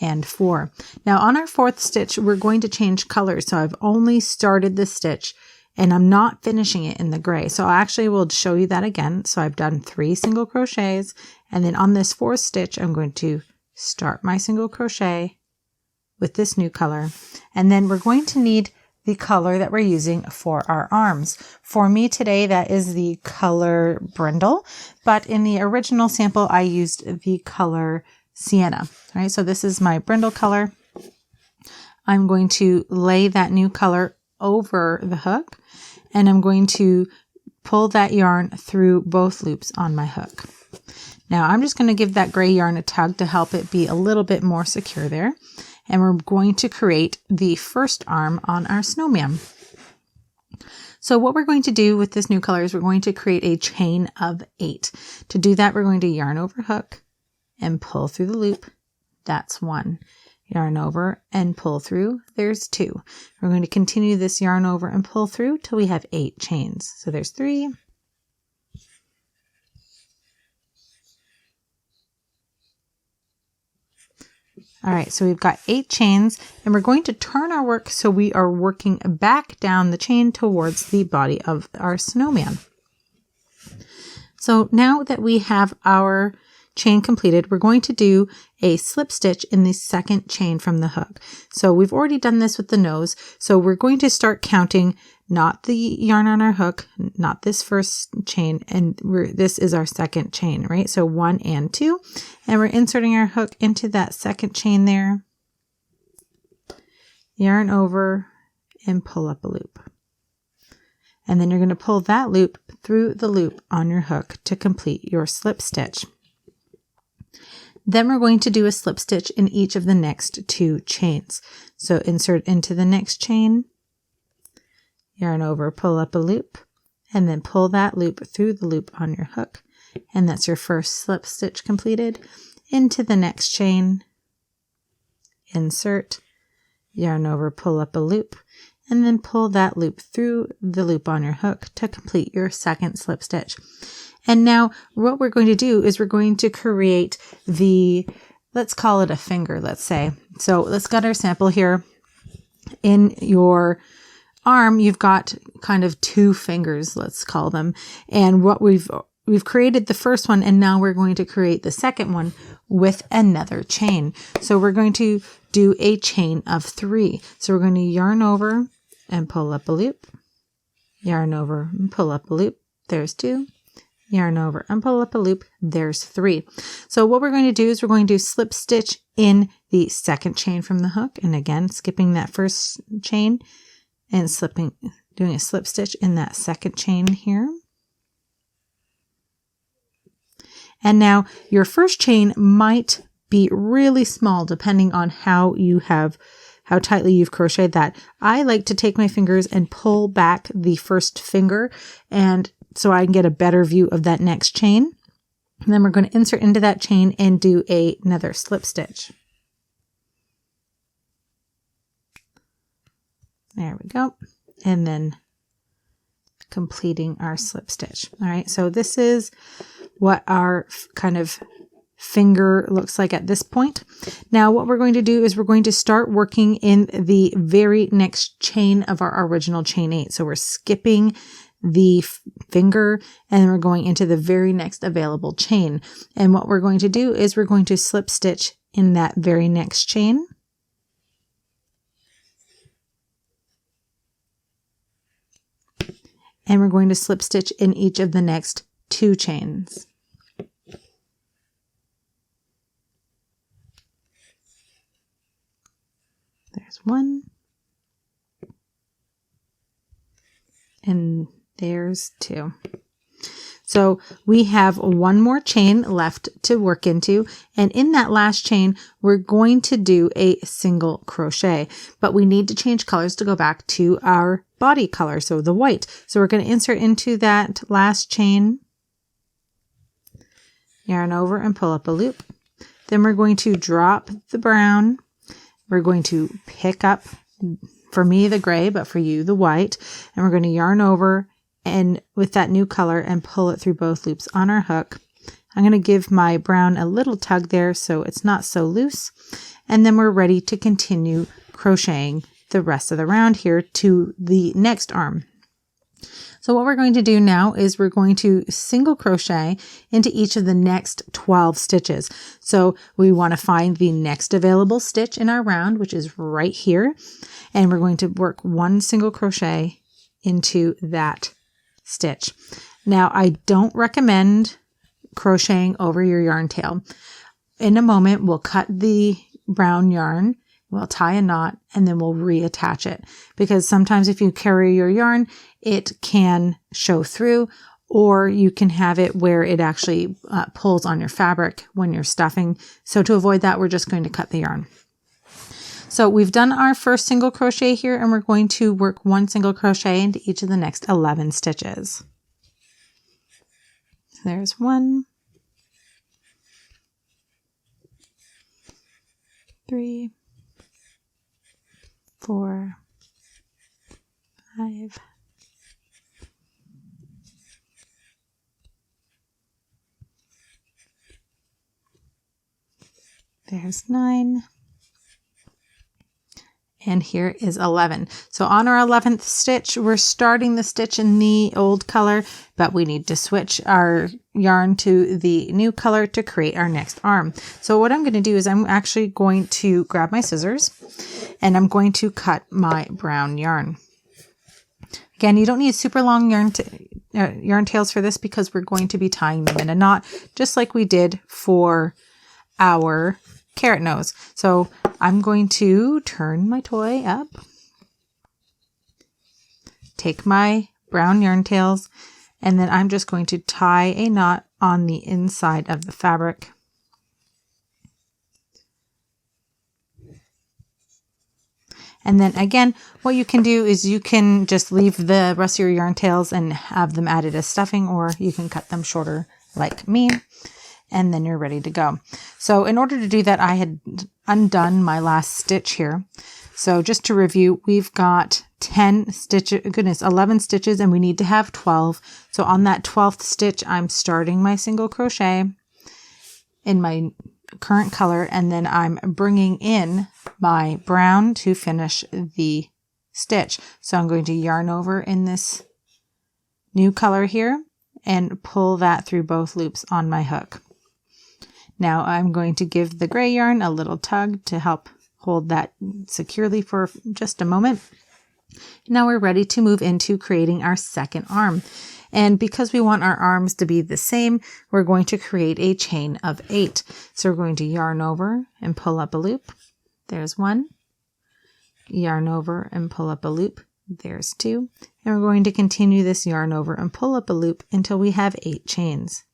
and 4. Now on our 4th stitch, we're going to change colors. So I've only started this stitch and I'm not finishing it in the gray. So I actually will show you that again. So I've done 3 single crochets, and then on this 4th stitch, I'm going to start my single crochet with this new color. And then we're going to need the color that we're using for our arms. For me today, that is the color Brindle, but in the original sample, I used the color Sienna. All right, so this is my Brindle color. I'm going to lay that new color over the hook, and I'm going to pull that yarn through both loops on my hook. Now I'm just going to give that gray yarn a tug to help it be a little bit more secure there. And we're going to create the first arm on our snowman. So what we're going to do with this new color is we're going to create a chain of 8. To do that, we're going to yarn over hook and pull through the loop. That's 1. Yarn over and pull through. There's 2. We're going to continue this yarn over and pull through till we have 8 chains. So there's 3. All right, so we've got 8 chains, and we're going to turn our work so we are working back down the chain towards the body of our snowman. So now that we have our chain completed, we're going to do a slip stitch in the second chain from the hook. So we've already done this with the nose. So we're going to start counting not the yarn on our hook, not this first chain, and this is our second chain, right? So 1 and 2, and we're inserting our hook into that second chain there, yarn over, and pull up a loop. And then you're going to pull that loop through the loop on your hook to complete your slip stitch. Then we're going to do a slip stitch in each of the next 2 chains. So insert into the next chain, yarn over, pull up a loop, and then pull that loop through the loop on your hook. And that's your first slip stitch completed. Into the next chain, insert, yarn over, pull up a loop, and then pull that loop through the loop on your hook to complete your second slip stitch. And now what we're going to do is we're going to create let's call it a finger, let's say. So let's get our sample here. In your arm, you've got kind of 2 fingers, let's call them. And what we've created the first one, and now we're going to create the second one with another chain. So we're going to do a chain of 3. So we're going to yarn over and pull up a loop, yarn over and pull up a loop. There's 2. Yarn over and pull up a loop. There's 3. So what we're going to do is we're going to slip stitch in the second chain from the hook. And again, skipping that first chain and doing a slip stitch in that second chain here. And now your first chain might be really small depending on how tightly you've crocheted that. I like to take my fingers and pull back the first finger, and so I can get a better view of that next chain. And then we're going to insert into that chain and do another slip stitch. There we go. And then completing our slip stitch. All right, so this is what our kind of finger looks like at this point. Now what we're going to do is we're going to start working in the very next chain of our original chain 8. So we're skipping the finger and then we're going into the very next available chain. And what we're going to do is we're going to slip stitch in that very next chain. And we're going to slip stitch in each of the next 2 chains. There's 1. And there's 2. So we have 1 more chain left to work into. And in that last chain, we're going to do a single crochet, but we need to change colors to go back to our body color. So the white. So we're going to insert into that last chain, yarn over and pull up a loop. Then we're going to drop the brown. We're going to pick up, for me, the gray, but for you, the white. And we're going to yarn over and with that new color and pull it through both loops on our hook. I'm going to give my brown a little tug there so it's not so loose. And then we're ready to continue crocheting the rest of the round here to the next arm. So what we're going to do now is we're going to single crochet into each of the next 12 stitches. So we want to find the next available stitch in our round, which is right here. And we're going to work 1 single crochet into that stitch. Now, I don't recommend crocheting over your yarn tail. In a moment, we'll cut the brown yarn, we'll tie a knot, and then we'll reattach it. Because sometimes if you carry your yarn, it can show through, or you can have it where it actually pulls on your fabric when you're stuffing. So to avoid that, we're just going to cut the yarn. So we've done our first single crochet here, and we're going to work 1 single crochet into each of the next 11 stitches. So there's 1, 3, 4, 5, 9, And here is 11. So on our 11th stitch, we're starting the stitch in the old color, but we need to switch our yarn to the new color to create our next arm. So what I'm going to do is I'm actually going to grab my scissors and I'm going to cut my brown yarn. Again, you don't need super long yarn tails for this because we're going to be tying them in a knot, just like we did for our carrot nose. So I'm going to turn my toy up, take my brown yarn tails, and then I'm just going to tie a knot on the inside of the fabric. And then again, what you can do is you can just leave the rest of your yarn tails and have them added as stuffing, or you can cut them shorter like me, and then you're ready to go. So in order to do that, I had undone my last stitch here. So just to review, we've got 11 stitches, and we need to have 12. So on that 12th stitch, I'm starting my single crochet in my current color, and then I'm bringing in my brown to finish the stitch. So I'm going to yarn over in this new color here and pull that through both loops on my hook. Now I'm going to give the gray yarn a little tug to help hold that securely for just a moment. Now we're ready to move into creating our second arm. And because we want our arms to be the same, we're going to create a chain of 8. So we're going to yarn over and pull up a loop. There's 1. Yarn over and pull up a loop. There's 2. And we're going to continue this yarn over and pull up a loop until we have 8 chains.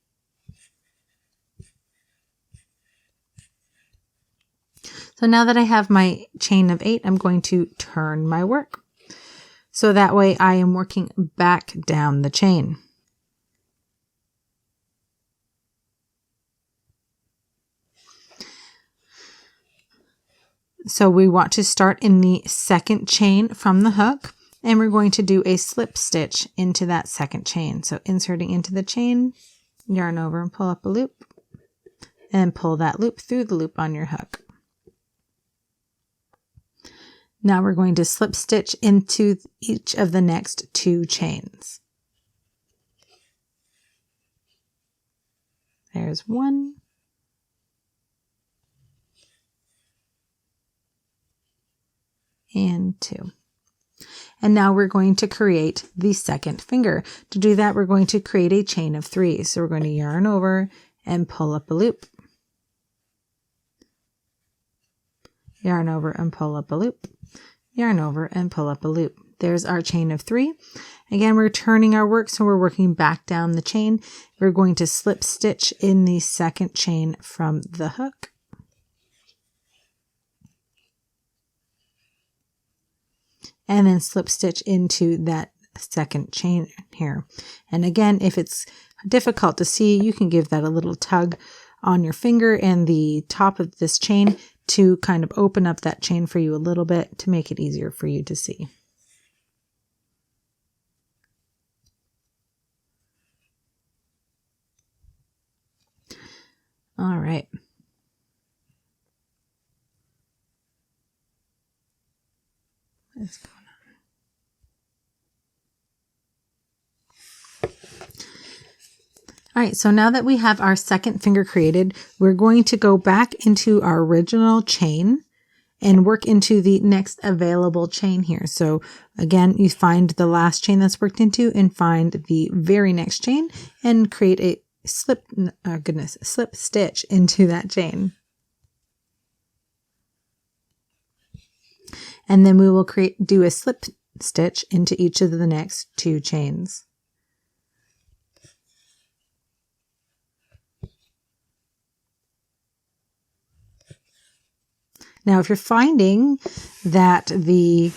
So now that I have my chain of 8, I'm going to turn my work. So that way I am working back down the chain. So we want to start in the second chain from the hook, and we're going to do a slip stitch into that second chain. So inserting into the chain, yarn over and pull up a loop, and pull that loop through the loop on your hook. Now we're going to slip stitch into each of the next 2 chains. There's 1. And 2. And now we're going to create the second finger. To do that, we're going to create a chain of 3. So we're going to yarn over and pull up a loop. Yarn over and pull up a loop. Yarn over and pull up a loop. There's our chain of 3. Again, we're turning our work, so we're working back down the chain. We're going to slip stitch in the second chain from the hook. And then slip stitch into that second chain here. And again, if it's difficult to see, you can give that a little tug on your finger and the top of this chain to kind of open up that chain for you a little bit to make it easier for you to see. All right. What's going on? All right, so now that we have our second finger created, we're going to go back into our original chain and work into the next available chain here. So again, you find the last chain that's worked into and find the very next chain and create a slip stitch into that chain. And then we will do a slip stitch into each of the next 2 chains. Now, if you're finding that the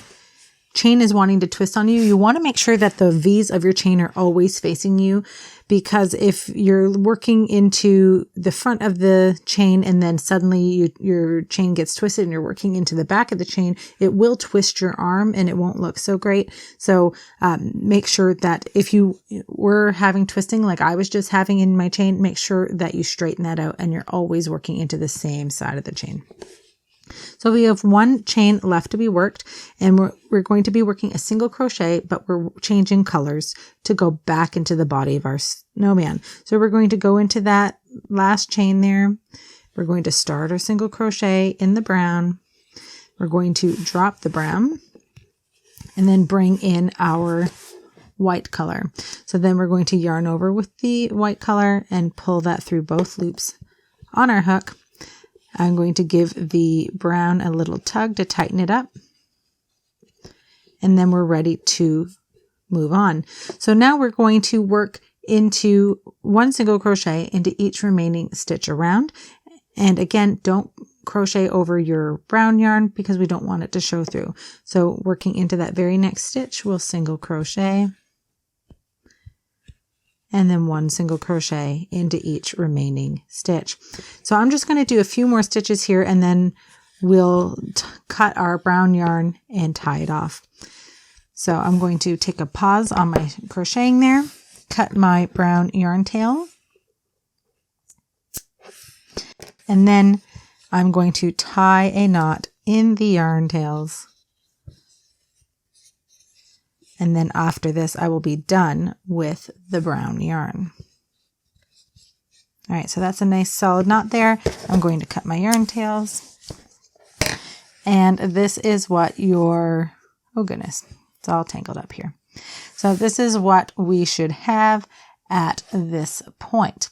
chain is wanting to twist on you, you want to make sure that the V's of your chain are always facing you, because if you're working into the front of the chain and then suddenly your chain gets twisted and you're working into the back of the chain, it will twist your arm and it won't look so great. So make sure that if you were having twisting like I was just having in my chain, make sure that you straighten that out and you're always working into the same side of the chain. So we have one chain left to be worked, and we're going to be working a single crochet, but we're changing colors to go back into the body of our snowman. So we're going to go into that last chain there. We're going to start our single crochet in the brown. We're going to drop the brown and then bring in our white color. So then we're going to yarn over with the white color and pull that through both loops on our hook. I'm going to give the brown a little tug to tighten it up. And then we're ready to move on. So now we're going to work into one single crochet into each remaining stitch around. And again, don't crochet over your brown yarn because we don't want it to show through. So working into that very next stitch, we'll single crochet. And then one single crochet into each remaining stitch. So I'm just going to do a few more stitches here and then we'll cut our brown yarn and tie it off. So I'm going to take a pause on my crocheting there, cut my brown yarn tail, and then I'm going to tie a knot in the yarn tails. And then after this, I will be done with the brown yarn. All right, so that's a nice solid knot there. I'm going to cut my yarn tails. And this is what your, oh goodness, it's all tangled up here. So this is what we should have at this point.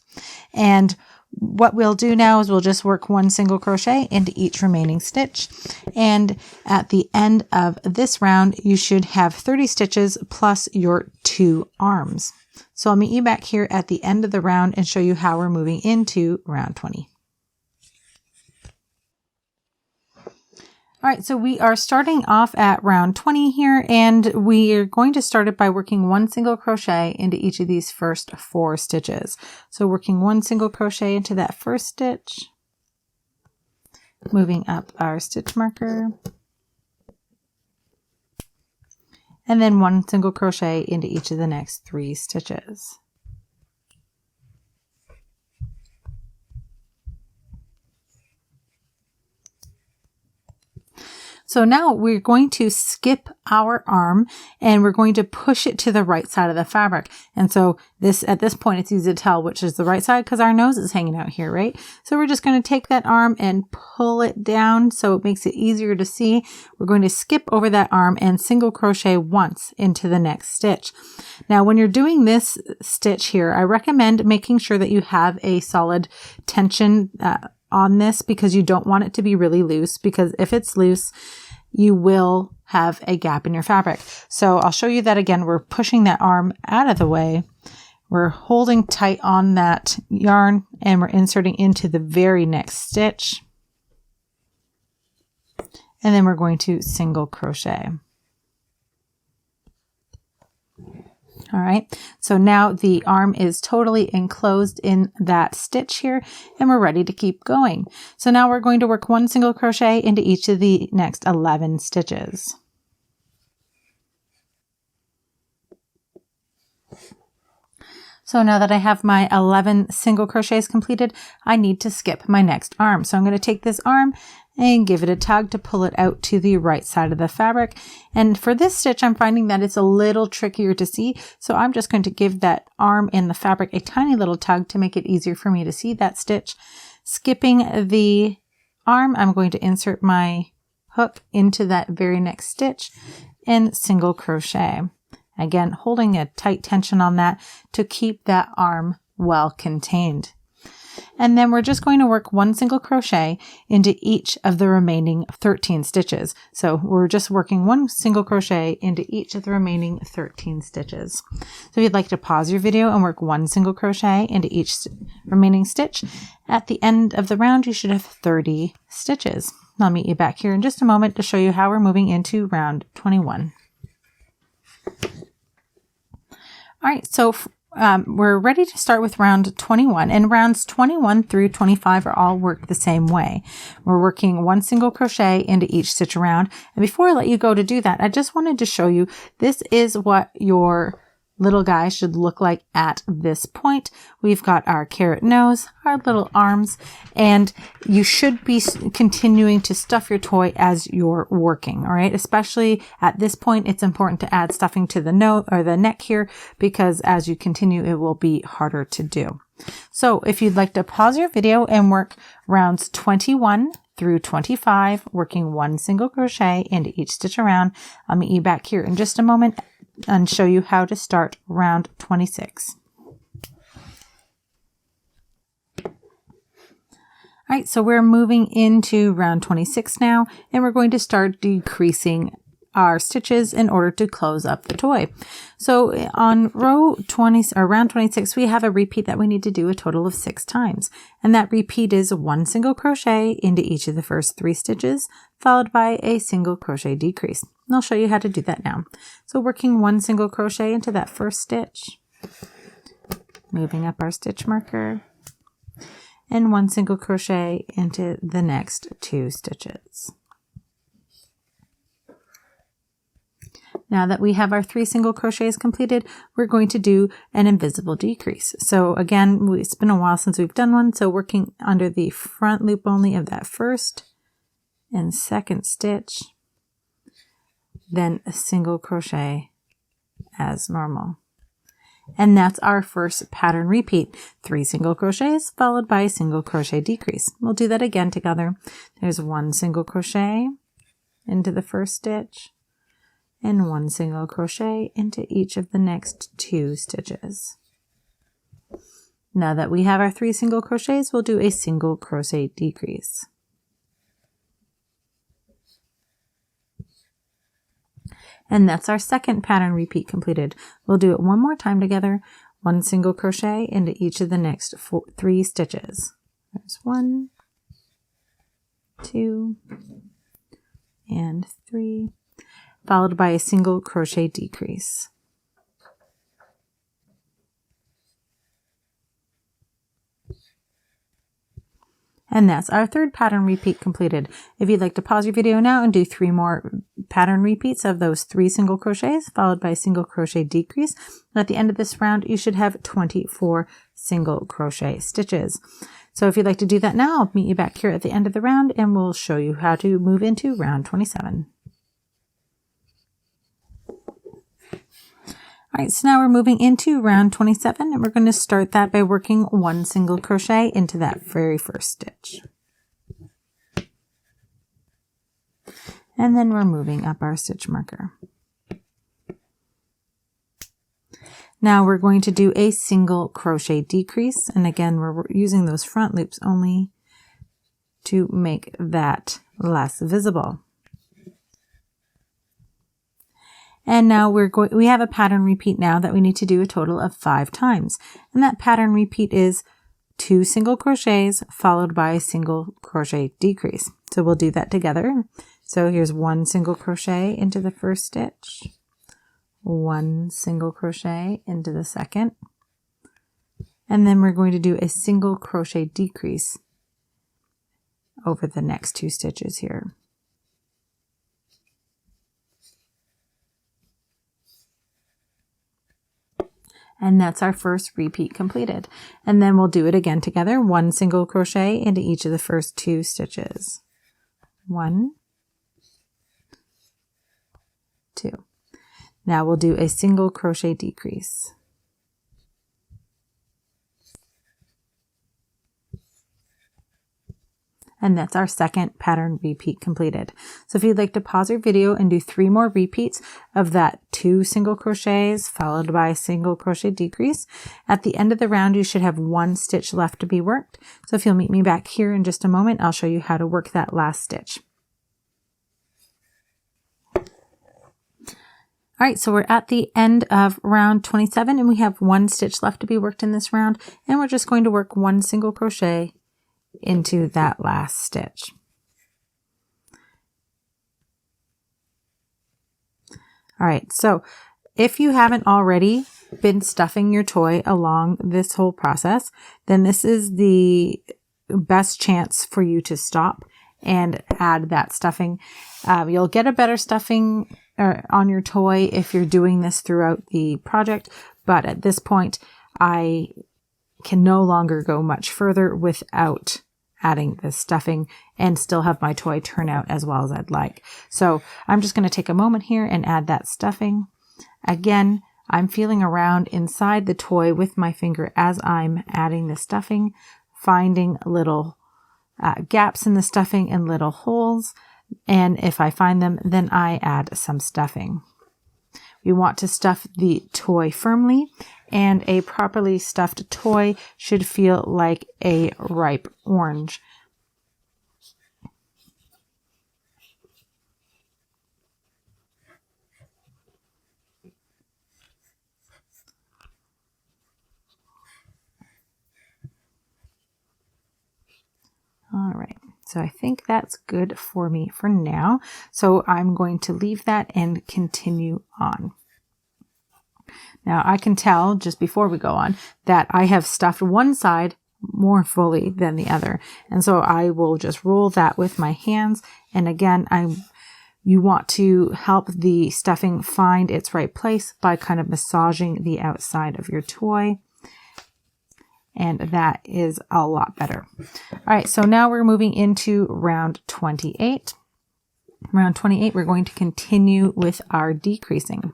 And what we'll do now is we'll just work one single crochet into each remaining stitch. And at the end of this round, you should have 30 stitches plus your 2 arms. So I'll meet you back here at the end of the round and show you how we're moving into round 20. All right, so we are starting off at round 20 here, and we are going to start it by working one single crochet into each of these first 4 stitches. So working one single crochet into that first stitch, moving up our stitch marker, and then one single crochet into each of the next 3 stitches. So now we're going to skip our arm and we're going to push it to the right side of the fabric. And so at this point, it's easy to tell which is the right side because our nose is hanging out here, right? So we're just going to take that arm and pull it down so it makes it easier to see. We're going to skip over that arm and single crochet once into the next stitch. Now, when you're doing this stitch here, I recommend making sure that you have a solid tension on this because you don't want it to be really loose, because if it's loose, you will have a gap in your fabric. So I'll show you that again. We're pushing that arm out of the way. We're holding tight on that yarn and we're inserting into the very next stitch. And then we're going to single crochet. All right, so now the arm is totally enclosed in that stitch here, and we're ready to keep going. So now we're going to work one single crochet into each of the next 11 stitches. So now that I have my 11 single crochets completed, I need to skip my next arm. So I'm going to take this arm and give it a tug to pull it out to the right side of the fabric. And for this stitch, I'm finding that it's a little trickier to see. So I'm just going to give that arm in the fabric a tiny little tug to make it easier for me to see that stitch. Skipping the arm, I'm going to insert my hook into that very next stitch and single crochet. Again, holding a tight tension on that to keep that arm well contained. And then we're just going to work one single crochet into each of the remaining 13 stitches. So we're just working one single crochet into each of the remaining 13 stitches. So if you'd like to pause your video and work one single crochet into each remaining stitch, at the end of the round, you should have 30 stitches. I'll meet you back here in just a moment to show you how we're moving into round 21. All right, so we're ready to start with round 21, and rounds 21 through 25 are all worked the same way. We're working one single crochet into each stitch around. And before I let you go to do that, I just wanted to show you, this is what your little guy should look like at this point. We've got our carrot nose, our little arms, and you should be continuing to stuff your toy as you're working, all right? Especially at this point, it's important to add stuffing to the nose or the neck here, because as you continue, it will be harder to do. So if you'd like to pause your video and work rounds 21 through 25, working 1 single crochet into each stitch around, I'll meet you back here in just a moment and show you how to start round 26. All right, so we're moving into round 26 now, and we're going to start decreasing our stitches in order to close up the toy. So on round 26, we have a repeat that we need to do a total of 6 times. And that repeat is 1 single crochet into each of the first 3 stitches, followed by a single crochet decrease. And I'll show you how to do that now. So working 1 single crochet into that first stitch, moving up our stitch marker, and 1 single crochet into the next 2 stitches. Now that we have our 3 single crochets completed, we're going to do an invisible decrease. So again, it's been a while since we've done one, so working under the front loop only of that first and second stitch, then a single crochet as normal. And that's our first pattern repeat. 3 single crochets followed by a single crochet decrease. We'll do that again together. There's 1 single crochet into the first stitch, and 1 single crochet into each of the next 2 stitches. Now that we have our 3 single crochets, we'll do a single crochet decrease. And that's our second pattern repeat completed. We'll do it one more time together. 1 single crochet into each of the next 3 stitches. There's 1, 2, and 3. Followed by a single crochet decrease. And that's our third pattern repeat completed. If you'd like to pause your video now and do 3 more pattern repeats of those 3 single crochets, followed by a single crochet decrease, at the end of this round, you should have 24 single crochet stitches. So if you'd like to do that now, I'll meet you back here at the end of the round, and we'll show you how to move into round 27. All right, so now we're moving into round 27, and we're going to start that by working 1 single crochet into that very first stitch. And then we're moving up our stitch marker. Now we're going to do a single crochet decrease, and again, we're using those front loops only to make that less visible. And now we have a pattern repeat now that we need to do a total of 5 times. And that pattern repeat is 2 single crochets followed by a single crochet decrease. So we'll do that together. So here's 1 single crochet into the first stitch, 1 single crochet into the second, and then we're going to do a single crochet decrease over the next 2 stitches here. And that's our first repeat completed. And then we'll do it again together. 1 single crochet into each of the first 2 stitches. 1, 2. Now we'll do a single crochet decrease. And that's our second pattern repeat completed. So if you'd like to pause your video and do 3 more repeats of that 2 single crochets followed by a single crochet decrease, at the end of the round you should have 1 stitch left to be worked. So if you'll meet me back here in just a moment, I'll show you how to work that last stitch. All right, so we're at the end of round 27 and we have 1 stitch left to be worked in this round, and we're just going to work 1 single crochet into that last stitch. All right, so if you haven't already been stuffing your toy along this whole process, then this is the best chance for you to stop and add that stuffing. You'll get a better stuffing on your toy if you're doing this throughout the project, but at this point I can no longer go much further without adding the stuffing and still have my toy turn out as well as I'd like. So I'm just going to take a moment here and add that stuffing. Again, I'm feeling around inside the toy with my finger as I'm adding the stuffing, finding little gaps in the stuffing and little holes. And if I find them, then I add some stuffing. We want to stuff the toy firmly, and a properly stuffed toy should feel like a ripe orange. All right, so I think that's good for me for now. So I'm going to leave that and continue on. Now I can tell just before we go on that I have stuffed one side more fully than the other. And so I will just roll that with my hands. And again, you want to help the stuffing find its right place by kind of massaging the outside of your toy. And that is a lot better. All right, so now we're moving into round 28. Round 28, we're going to continue with our decreasing.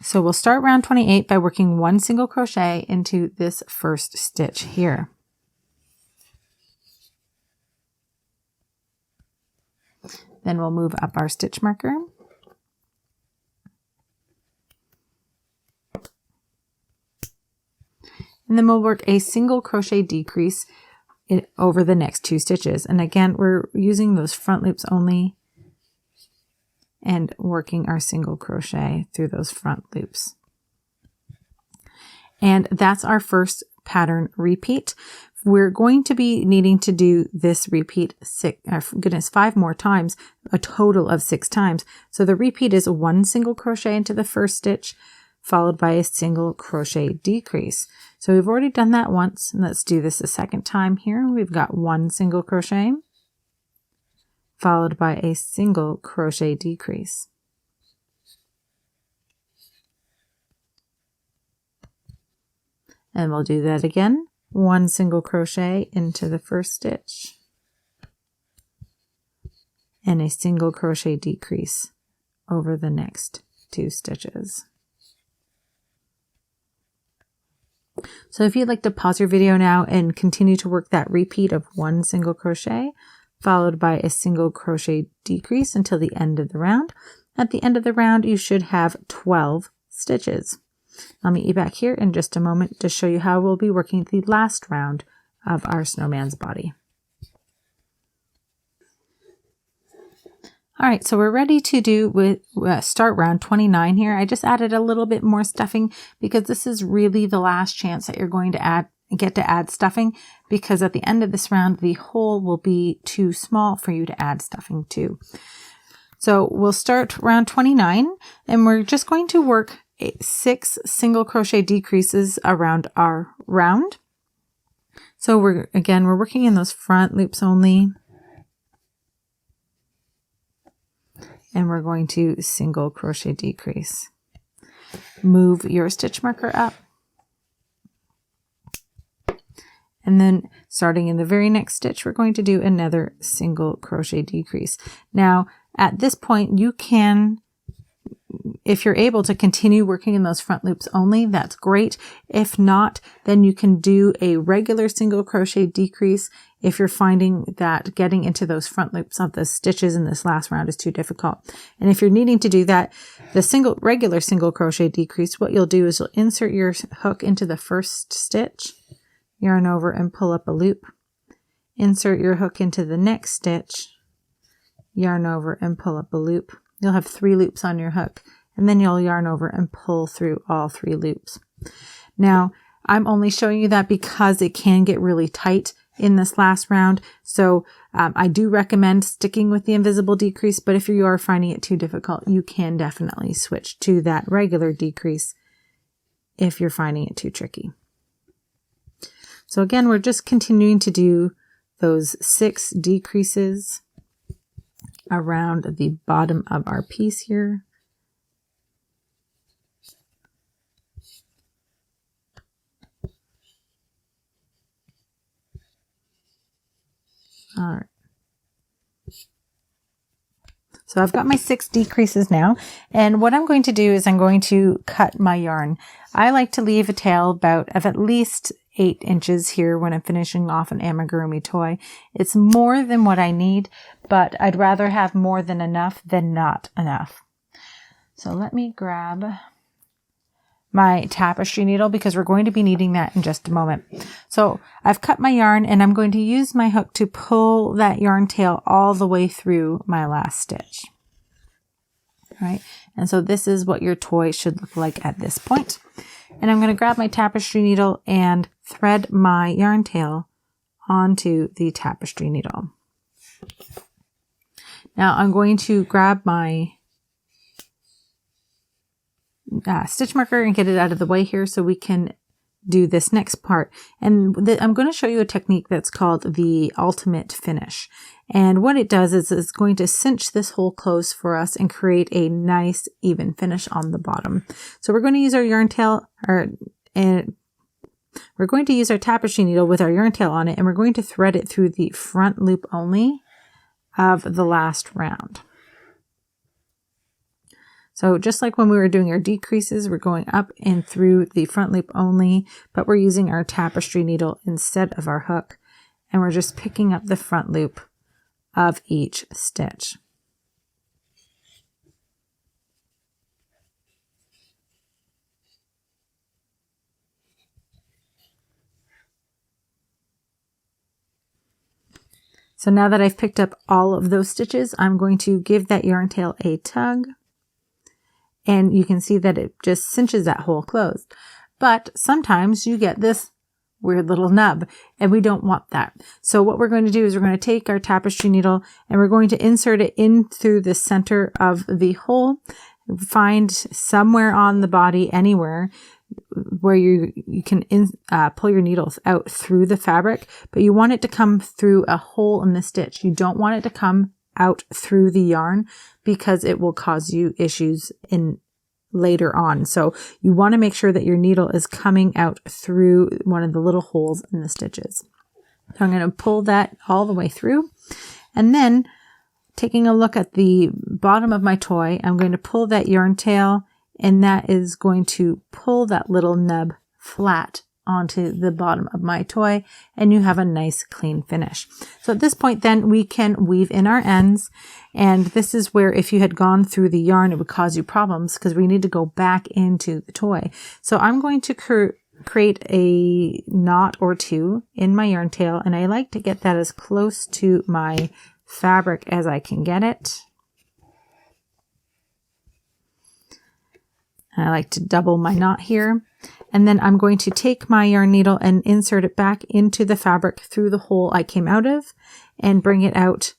So we'll start round 28 by working one single crochet into this first stitch here. Then we'll move up our stitch marker. And then we'll work a single crochet decrease over the next 2 stitches. And again, we're using those front loops only and working our single crochet through those front loops. And that's our first pattern repeat. We're going to be needing to do this repeat 5 more times, a total of 6 times. So the repeat is one single crochet into the first stitch, followed by a single crochet decrease. So we've already done that once, and let's do this a second time here. We've got one single crochet, followed by a single crochet decrease. And we'll do that again. One single crochet into the first stitch, and a single crochet decrease over the next 2 stitches. So if you'd like to pause your video now and continue to work that repeat of one single crochet, followed by a single crochet decrease until the end of the round. At the end of the round, you should have 12 stitches. I'll meet you back here in just a moment to show you how we'll be working the last round of our snowman's body. All right, so we're ready to start round 29 here. I just added a little bit more stuffing because this is really the last chance that you're going to get to add stuffing, because at the end of this round, the hole will be too small for you to add stuffing to. So we'll start round 29, and we're just going to work 6 single crochet decreases around our round. So we're working in those front loops only. And we're going to single crochet decrease. Move your stitch marker up. And then starting in the very next stitch, we're going to do another single crochet decrease. Now, at this point, you can, if you're able to continue working in those front loops only, that's great. If not, then you can do a regular single crochet decrease if you're finding that getting into those front loops of the stitches in this last round is too difficult. And if you're needing to do that, the regular single crochet decrease, what you'll do is you'll insert your hook into the first stitch, yarn over and pull up a loop, insert your hook into the next stitch, yarn over and pull up a loop. You'll have 3 loops on your hook, and then you'll yarn over and pull through all 3 loops. Now, I'm only showing you that because it can get really tight in this last round. So I do recommend sticking with the invisible decrease, but if you are finding it too difficult, you can definitely switch to that regular decrease if you're finding it too tricky. So again, we're just continuing to do those 6 decreases around the bottom of our piece here. All right. So I've got my 6 decreases now, and what I'm going to do is I'm going to cut my yarn. I like to leave a tail of at least 8 inches here when I'm finishing off an amigurumi toy. It's more than what I need, but I'd rather have more than enough than not enough. So let me grab my tapestry needle because we're going to be needing that in just a moment. So I've cut my yarn and I'm going to use my hook to pull that yarn tail all the way through my last stitch. All right, and so this is what your toy should look like at this point. And I'm going to grab my tapestry needle and thread my yarn tail onto the tapestry needle. Now I'm going to grab my stitch marker and get it out of the way here so we can do this next part. And I'm going to show you a technique that's called the ultimate finish. And what it does is it's going to cinch this hole close for us and create a nice even finish on the bottom. So we're going to use our yarn tail, and we're going to use our tapestry needle with our yarn tail on it, and we're going to thread it through the front loop only of the last round. So just like when we were doing our decreases, we're going up and through the front loop only, but we're using our tapestry needle instead of our hook, and we're just picking up the front loop of each stitch. So now that I've picked up all of those stitches, I'm going to give that yarn tail a tug. And you can see that it just cinches that hole closed. But sometimes you get this weird little nub, and we don't want that. So what we're going to do is we're going to take our tapestry needle and we're going to insert it in through the center of the hole. Find somewhere on the body, anywhere, where you can pull your needles out through the fabric, but you want it to come through a hole in the stitch. You don't want it to come out through the yarn because it will cause you issues later on. So you want to make sure that your needle is coming out through one of the little holes in the stitches. So I'm going to pull that all the way through, and then taking a look at the bottom of my toy, I'm going to pull that yarn tail, and that is going to pull that little nub flat onto the bottom of my toy, and you have a nice clean finish. So at this point then we can weave in our ends, and this is where if you had gone through the yarn it would cause you problems because we need to go back into the toy. So I'm going to create a knot or two in my yarn tail, and I like to get that as close to my fabric as I can get it. I like to double my knot here. And then I'm going to take my yarn needle and insert it back into the fabric through the hole I came out of and bring it out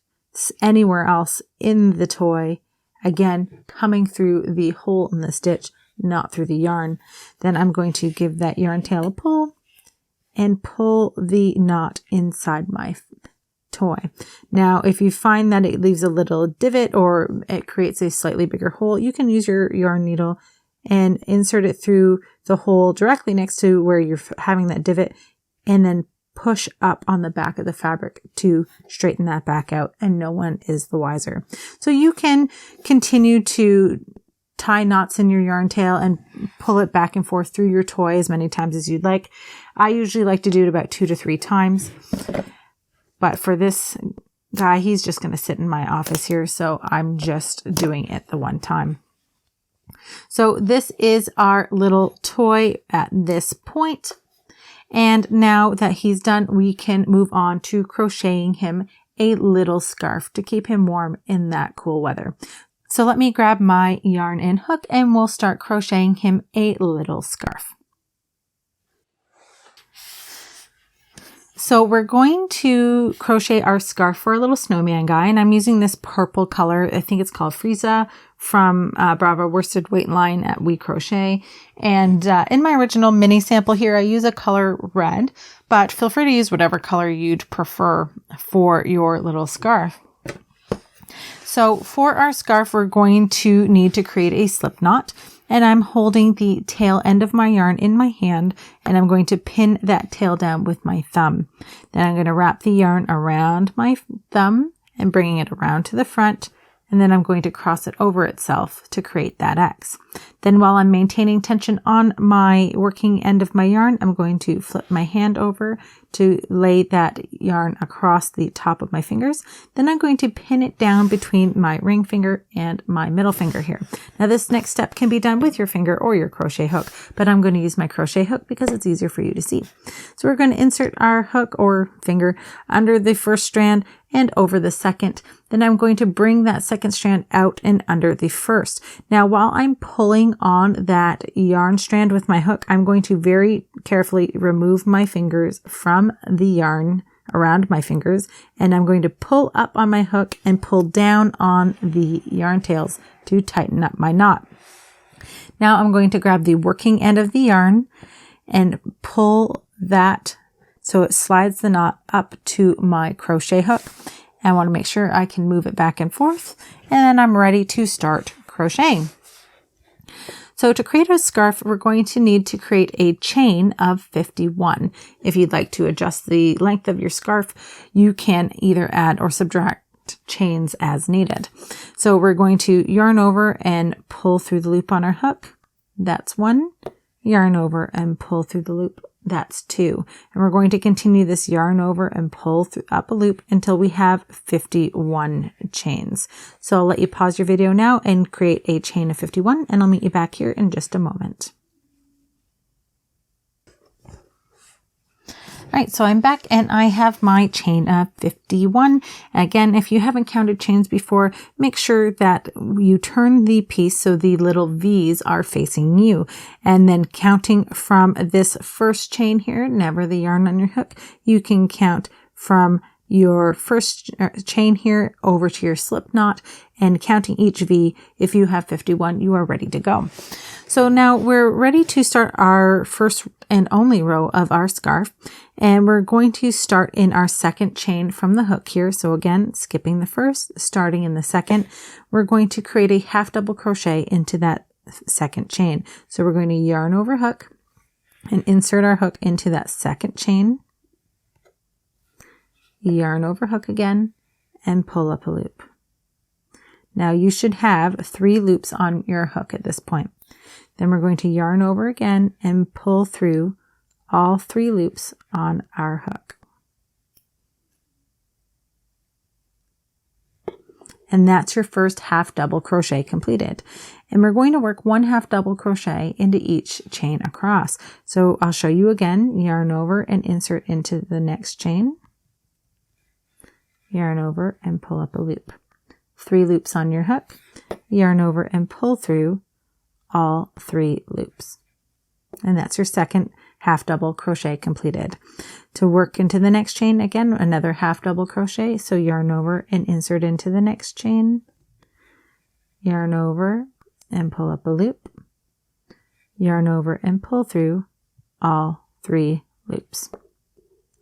anywhere else in the toy. Again, coming through the hole in the stitch, not through the yarn. Then I'm going to give that yarn tail a pull and pull the knot inside my toy. Now, if you find that it leaves a little divot or it creates a slightly bigger hole, you can use your yarn needle and insert it through the hole directly next to where you're having that divot, and then push up on the back of the fabric to straighten that back out, and no one is the wiser. So you can continue to tie knots in your yarn tail and pull it back and forth through your toy as many times as you'd like. I usually like to do it about 2 to 3 times, but for this guy, he's just going to sit in my office here, so I'm just doing it the one time. So this is our little toy at this point. And now that he's done, we can move on to crocheting him a little scarf to keep him warm in that cool weather. So let me grab my yarn and hook and we'll start crocheting him a little scarf. So we're going to crochet our scarf for a little snowman guy, and I'm using this purple color. I think it's called Frieza from Bravo Worsted Weight Line at We Crochet. And in my original mini sample here, I use a color red, but feel free to use whatever color you'd prefer for your little scarf. So for our scarf, we're going to need to create a slip knot. And I'm holding the tail end of my yarn in my hand, and I'm going to pin that tail down with my thumb. Then I'm going to wrap the yarn around my thumb and bringing it around to the front, and then I'm going to cross it over itself to create that X. Then while I'm maintaining tension on my working end of my yarn, I'm going to flip my hand over to lay that yarn across the top of my fingers. Then I'm going to pin it down between my ring finger and my middle finger here. Now this next step can be done with your finger or your crochet hook, but I'm going to use my crochet hook because it's easier for you to see. So we're going to insert our hook or finger under the first strand and over the second. Then I'm going to bring that second strand out and under the first. Now while I'm pulling on that yarn strand with my hook, I'm going to very carefully remove my fingers from the yarn around my fingers, and I'm going to pull up on my hook and pull down on the yarn tails to tighten up my knot. Now I'm going to grab the working end of the yarn and pull that so it slides the knot up to my crochet hook. I want to make sure I can move it back and forth, and then I'm ready to start crocheting. So to create a scarf, we're going to need to create a chain of 51. If you'd like to adjust the length of your scarf, you can either add or subtract chains as needed. So we're going to yarn over and pull through the loop on our hook. That's 1. Yarn over and pull through the loop. That's 2. And we're going to continue this yarn over and pull up a loop until we have 51 chains. So I'll let you pause your video now and create a chain of 51, and I'll meet you back here in just a moment. All right, so I'm back and I have my chain of 51. Again, if you haven't counted chains before, make sure that you turn the piece so the little V's are facing you. And then counting from this first chain here, never the yarn on your hook, you can count from your first chain here over to your slip knot, and counting each V. If you have 51, you are ready to go. So now we're ready to start our first and only row of our scarf, and we're going to start in our second chain from the hook here. So again, skipping the first, starting in the second, we're going to create a half double crochet into that second chain. So we're going to yarn over hook and insert our hook into that second chain, yarn over hook again, and pull up a loop. Now you should have 3 loops on your hook at this point. Then we're going to yarn over again and pull through all 3 loops on our hook. And that's your first half double crochet completed. And we're going to work 1 half double crochet into each chain across. So I'll show you again, yarn over and insert into the next chain, yarn over and pull up a loop. 3 loops on your hook, yarn over and pull through all 3 loops. And that's your second half double crochet completed. To work into the next chain, again, another half double crochet. So yarn over and insert into the next chain, yarn over and pull up a loop, yarn over and pull through all 3 loops.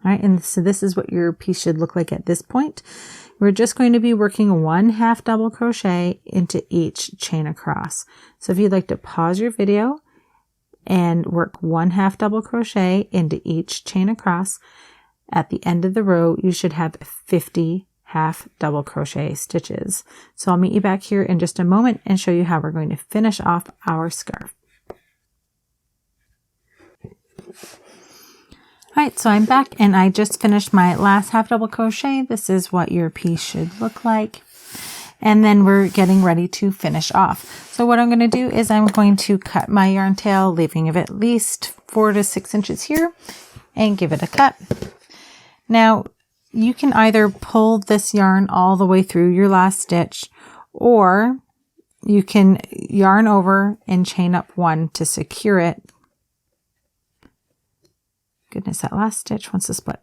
All right, and so this is what your piece should look like at this point. We're just going to be working 1 half double crochet into each chain across. So if you'd like to pause your video and work 1 half double crochet into each chain across, at the end of the row, you should have 50 half double crochet stitches. So I'll meet you back here in just a moment and show you how we're going to finish off our scarf. All right, so I'm back and I just finished my last half double crochet. This is what your piece should look like. And then we're getting ready to finish off. So what I'm going to do is I'm going to cut my yarn tail, leaving it at least 4 to 6 inches here, and give it a cut. Now, you can either pull this yarn all the way through your last stitch, or you can yarn over and chain up 1 to secure it. Goodness, that last stitch wants to split.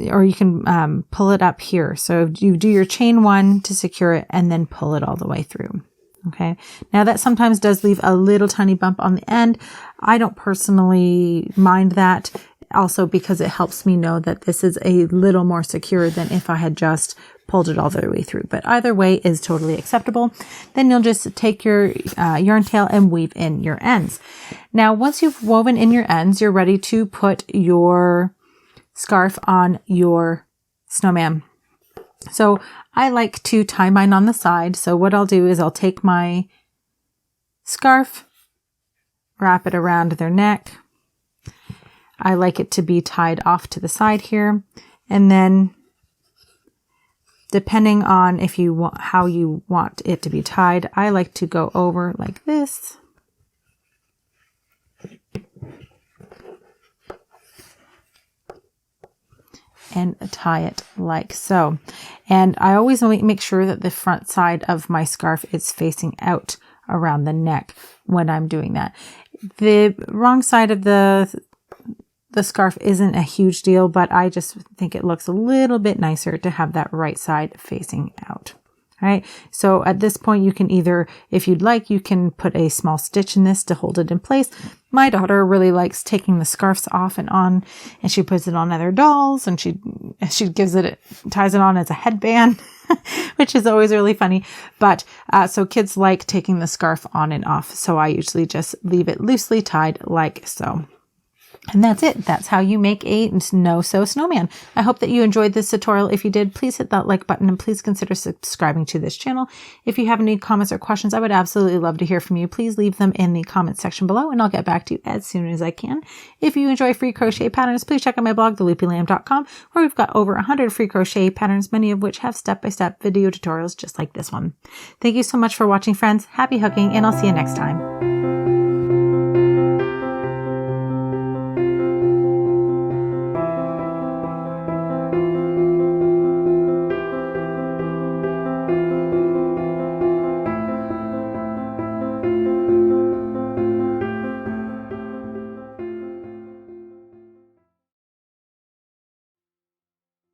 or you can pull it up here. So you do your chain 1 to secure it and then pull it all the way through. Okay. Now that sometimes does leave a little tiny bump on the end. I don't personally mind that, also because it helps me know that this is a little more secure than if I had just pulled it all the way through. But either way is totally acceptable. Then you'll just take your yarn tail and weave in your ends. Now, once you've woven in your ends, you're ready to put your scarf on your snowman. So I like to tie mine on the side. So what I'll do is I'll take my scarf, wrap it around their neck. I like it to be tied off to the side here. And then depending on if you want, how you want it to be tied, I like to go over like this. And tie it like so. And I always make sure that the front side of my scarf is facing out around the neck when I'm doing that. The wrong side of the scarf isn't a huge deal, but I just think it looks a little bit nicer to have that right side facing out. All right. So at this point, you can either, if you'd like, you can put a small stitch in this to hold it in place. My daughter really likes taking the scarves off and on, and she puts it on other dolls, and she ties it on as a headband, which is always really funny. But so kids like taking the scarf on and off. So I usually just leave it loosely tied like so. And that's it. That's how you make a no-sew snowman. I hope that you enjoyed this tutorial. If you did, please hit that like button and please consider subscribing to this channel. If you have any comments or questions, I would absolutely love to hear from you. Please leave them in the comment section below and I'll get back to you as soon as I can. If you enjoy free crochet patterns, please check out my blog, theloopylamb.com, where we've got over 100 free crochet patterns, many of which have step-by-step video tutorials just like this one. Thank you so much for watching, friends. Happy hooking, and I'll see you next time.